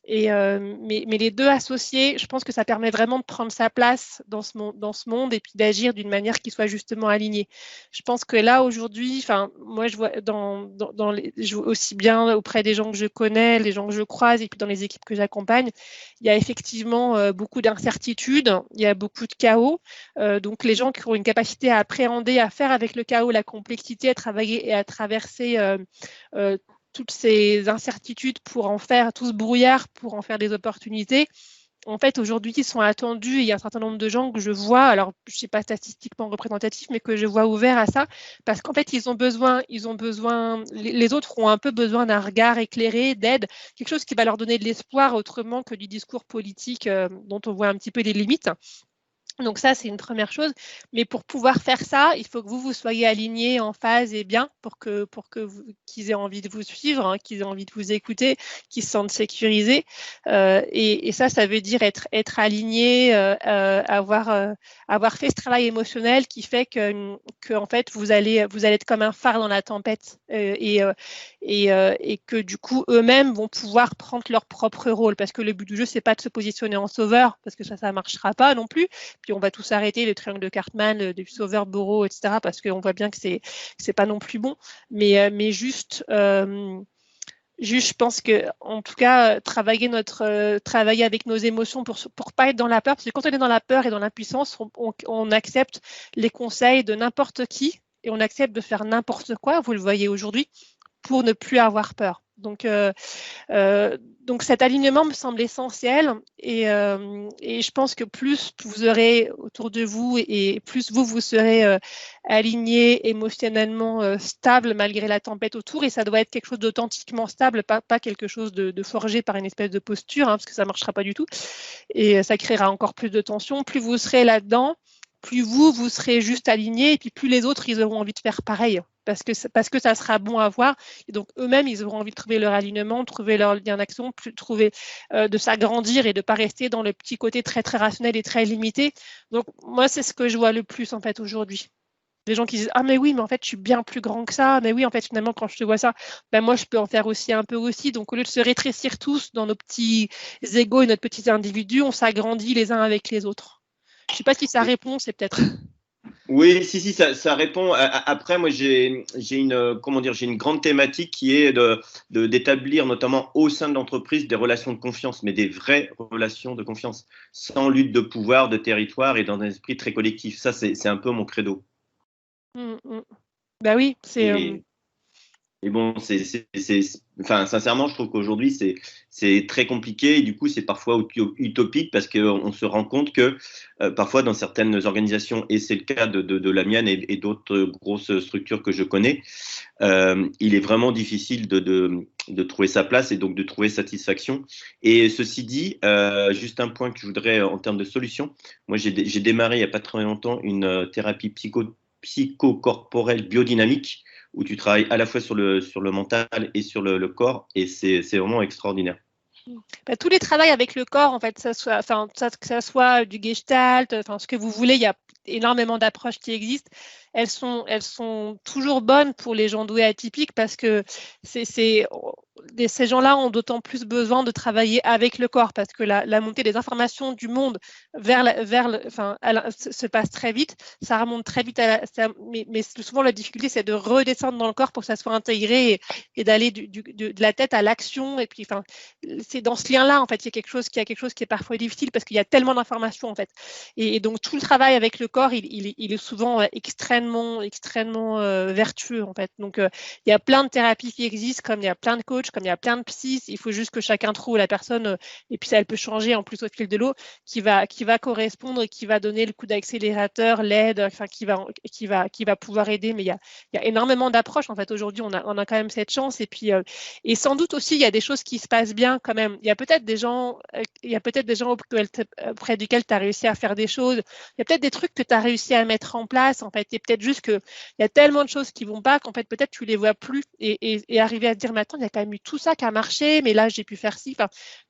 Mais les deux associés, je pense que ça permet vraiment de prendre sa place dans ce monde et puis d'agir d'une manière qui soit justement alignée. Je pense que là, aujourd'hui, enfin, moi, je vois je vois aussi bien auprès des gens que je connais, les gens que je croise et puis dans les équipes que j'accompagne, il y a effectivement beaucoup d'incertitudes, il y a beaucoup de chaos. Donc, les gens qui ont une capacité à appréhender, à faire avec le chaos, la complexité, à travailler et à traverser toutes ces incertitudes pour en faire, tout ce brouillard pour en faire des opportunités, en fait, aujourd'hui, ils sont attendus. Il y a un certain nombre de gens que je vois, alors je ne sais pas statistiquement représentatif, mais que je vois ouverts à ça, parce qu'en fait, ils ont besoin, les autres ont un peu besoin d'un regard éclairé, d'aide, quelque chose qui va leur donner de l'espoir autrement que du discours politique dont on voit un petit peu les limites. Donc ça, c'est une première chose. Mais pour pouvoir faire ça, il faut que vous soyez alignés en phase et bien pour qu'ils aient envie de vous suivre, hein, qu'ils aient envie de vous écouter, qu'ils se sentent sécurisés. Et ça veut dire être aligné, avoir fait ce travail émotionnel qui fait que en fait, vous allez être comme un phare dans la tempête et que du coup, eux-mêmes vont pouvoir prendre leur propre rôle. Parce que le but du jeu, c'est pas de se positionner en sauveur, parce que ça marchera pas non plus. Puis on va tous arrêter le triangle de Cartman, du sauveur, Borrow, etc. parce qu'on voit bien que c'est pas non plus bon. Mais juste, je pense que, en tout cas, travailler avec nos émotions pour pas être dans la peur, parce que quand on est dans la peur et dans l'impuissance, on accepte les conseils de n'importe qui et on accepte de faire n'importe quoi. Vous le voyez aujourd'hui, pour ne plus avoir peur. Donc cet alignement me semble essentiel et je pense que plus vous aurez autour de vous et plus vous serez aligné, émotionnellement stable malgré la tempête autour, et ça doit être quelque chose d'authentiquement stable, pas quelque chose de forgé par une espèce de posture, hein, parce que ça ne marchera pas du tout et ça créera encore plus de tension. Plus vous serez là-dedans, plus vous serez juste aligné et puis plus les autres, ils auront envie de faire pareil. Parce que ça sera bon à voir. Et donc, eux-mêmes, ils auront envie de trouver leur alignement, trouver leur lien d'action, de s'agrandir et de ne pas rester dans le petit côté très, très rationnel et très limité. Donc, moi, c'est ce que je vois le plus, en fait, aujourd'hui. Des gens qui disent « Ah, mais oui, mais en fait, je suis bien plus grand que ça. Mais oui, en fait, finalement, quand je te vois ça, ben moi, je peux en faire aussi un peu aussi. » Donc, au lieu de se rétrécir tous dans nos petits égos et notre petit individu, on s'agrandit les uns avec les autres. Je ne sais pas si ça répond, c'est peut-être… Oui, si, ça répond. Après, moi, j'ai une grande thématique qui est d'établir, notamment au sein de l'entreprise, des relations de confiance, mais des vraies relations de confiance, sans lutte de pouvoir, de territoire et dans un esprit très collectif. Ça, c'est un peu mon credo. Bah oui, Et bon, enfin, sincèrement, je trouve qu'aujourd'hui, c'est très compliqué et du coup, c'est parfois utopique parce qu'on se rend compte que parfois, dans certaines organisations, et c'est le cas de la mienne et d'autres grosses structures que je connais, il est vraiment difficile de trouver sa place et donc de trouver satisfaction. Et ceci dit, juste un point que je voudrais en termes de solution, moi, j'ai démarré il n'y a pas très longtemps une thérapie psychocorporelle biodynamique où tu travailles à la fois sur le mental et sur le corps, et c'est vraiment extraordinaire. Tous les travails avec le corps, en fait, que ça soit du gestalt, ce que vous voulez, il y a énormément d'approches qui existent. Elles sont toujours bonnes pour les gens doués atypiques parce que ces gens-là ont d'autant plus besoin de travailler avec le corps parce que la montée des informations du monde se passe très vite, ça remonte très vite mais souvent la difficulté c'est de redescendre dans le corps pour que ça soit intégré et d'aller de la tête à l'action et puis c'est dans ce lien-là en fait il y a quelque chose qui est parfois difficile parce qu'il y a tellement d'informations en fait et donc tout le travail avec le corps il est souvent extrêmement vertueux en fait. Donc il y a plein de thérapies qui existent, comme il y a plein de coachs, comme il y a plein de psys. Il faut juste que chacun trouve la personne et puis ça elle peut changer en plus au fil de l'eau qui va correspondre et qui va donner le coup d'accélérateur, l'aide, qui va pouvoir aider. Mais il y a énormément d'approches en fait. Aujourd'hui on a quand même cette chance et puis et sans doute aussi il y a des choses qui se passent bien quand même. Il y a peut-être des gens auprès desquels tu as réussi à faire des choses. Il y a peut-être des trucs que tu as réussi à mettre en place en fait et peut-être juste qu'il y a tellement de choses qui vont pas qu'en fait peut-être tu les vois plus et arriver à te dire mais attends il y a quand même eu tout ça qui a marché mais là j'ai pu faire ci.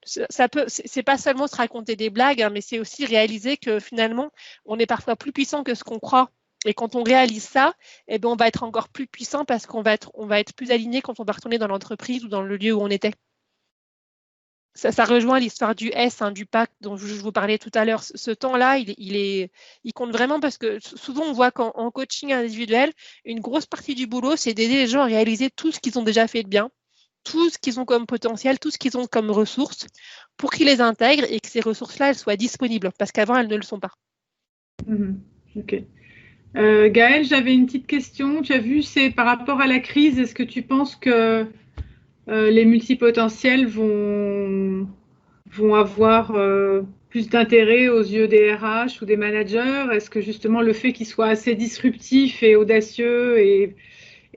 C'est pas seulement se raconter des blagues hein, mais c'est aussi réaliser que finalement on est parfois plus puissant que ce qu'on croit. Et quand on réalise ça, eh ben on va être encore plus puissant parce qu'on va être plus aligné quand on va retourner dans l'entreprise ou dans le lieu où on était. Ça rejoint l'histoire du S, hein, du pacte dont je vous parlais tout à l'heure. Ce temps-là, il compte vraiment parce que souvent, on voit qu'en coaching individuel, une grosse partie du boulot, c'est d'aider les gens à réaliser tout ce qu'ils ont déjà fait de bien, tout ce qu'ils ont comme potentiel, tout ce qu'ils ont comme ressources, pour qu'ils les intègrent et que ces ressources-là, elles soient disponibles, parce qu'avant, elles ne le sont pas. Ok. Gaëlle, j'avais une petite question. Tu as vu, c'est par rapport à la crise, est-ce que tu penses que les multipotentiels vont avoir plus d'intérêt aux yeux des RH ou des managers? Est-ce que justement le fait qu'ils soient assez disruptifs et audacieux et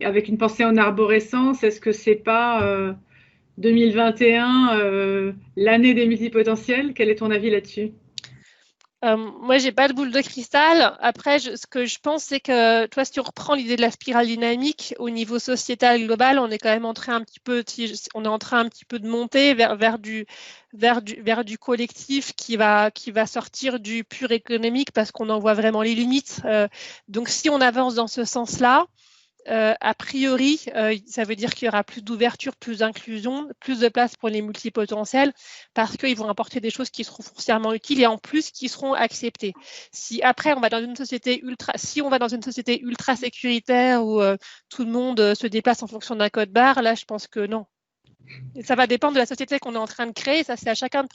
avec une pensée en arborescence, est-ce que c'est pas 2021 l'année des multipotentiels? Quel est ton avis là-dessus? Moi, j'ai pas de boule de cristal. Après, ce que je pense, c'est que, toi, si tu reprends l'idée de la spirale dynamique au niveau sociétal global, on est quand même en train un petit peu de monter vers du collectif qui va sortir du pur économique parce qu'on en voit vraiment les limites. Donc, si on avance dans ce sens-là, a priori, ça veut dire qu'il y aura plus d'ouverture, plus d'inclusion, plus de place pour les multipotentiels parce qu'ils vont apporter des choses qui seront foncièrement utiles et en plus qui seront acceptées. Si après on va dans une société ultra sécuritaire où tout le monde se déplace en fonction d'un code barre, là je pense que non. Et ça va dépendre de la société qu'on est en train de créer. Ça, c'est à chacun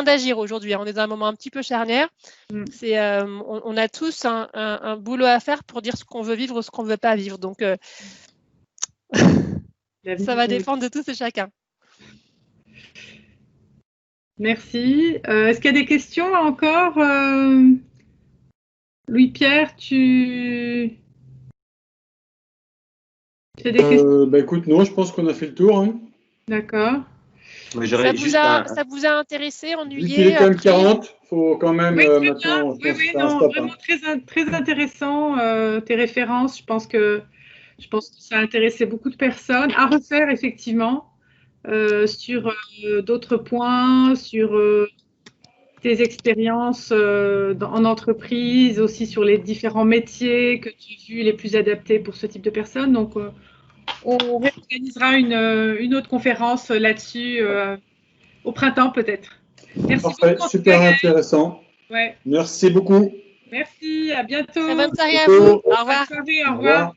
d'agir aujourd'hui. On est dans un moment un petit peu charnière. On a tous un boulot à faire pour dire ce qu'on veut vivre ou ce qu'on ne veut pas vivre. Donc, ça va dépendre de tous et chacun. Merci. Est-ce qu'il y a des questions encore? Louis-Pierre, tu as des questions? Écoute, non, je pense qu'on a fait le tour. Hein. D'accord. Ça vous a intéressé, ennuyé? Vu qu'il est quand même 40, il faut quand même maintenant. Vraiment très intéressant tes références. Je pense que ça a intéressé beaucoup de personnes à refaire effectivement sur d'autres points, sur tes expériences en entreprise, aussi sur les différents métiers que tu as vus les plus adaptés pour ce type de personnes. Donc on réorganisera une autre conférence là-dessus au printemps peut-être. Merci beaucoup. Super intéressant. Ouais. Merci beaucoup. Merci, à bientôt. Très bonne soirée à vous. Au revoir. Au revoir.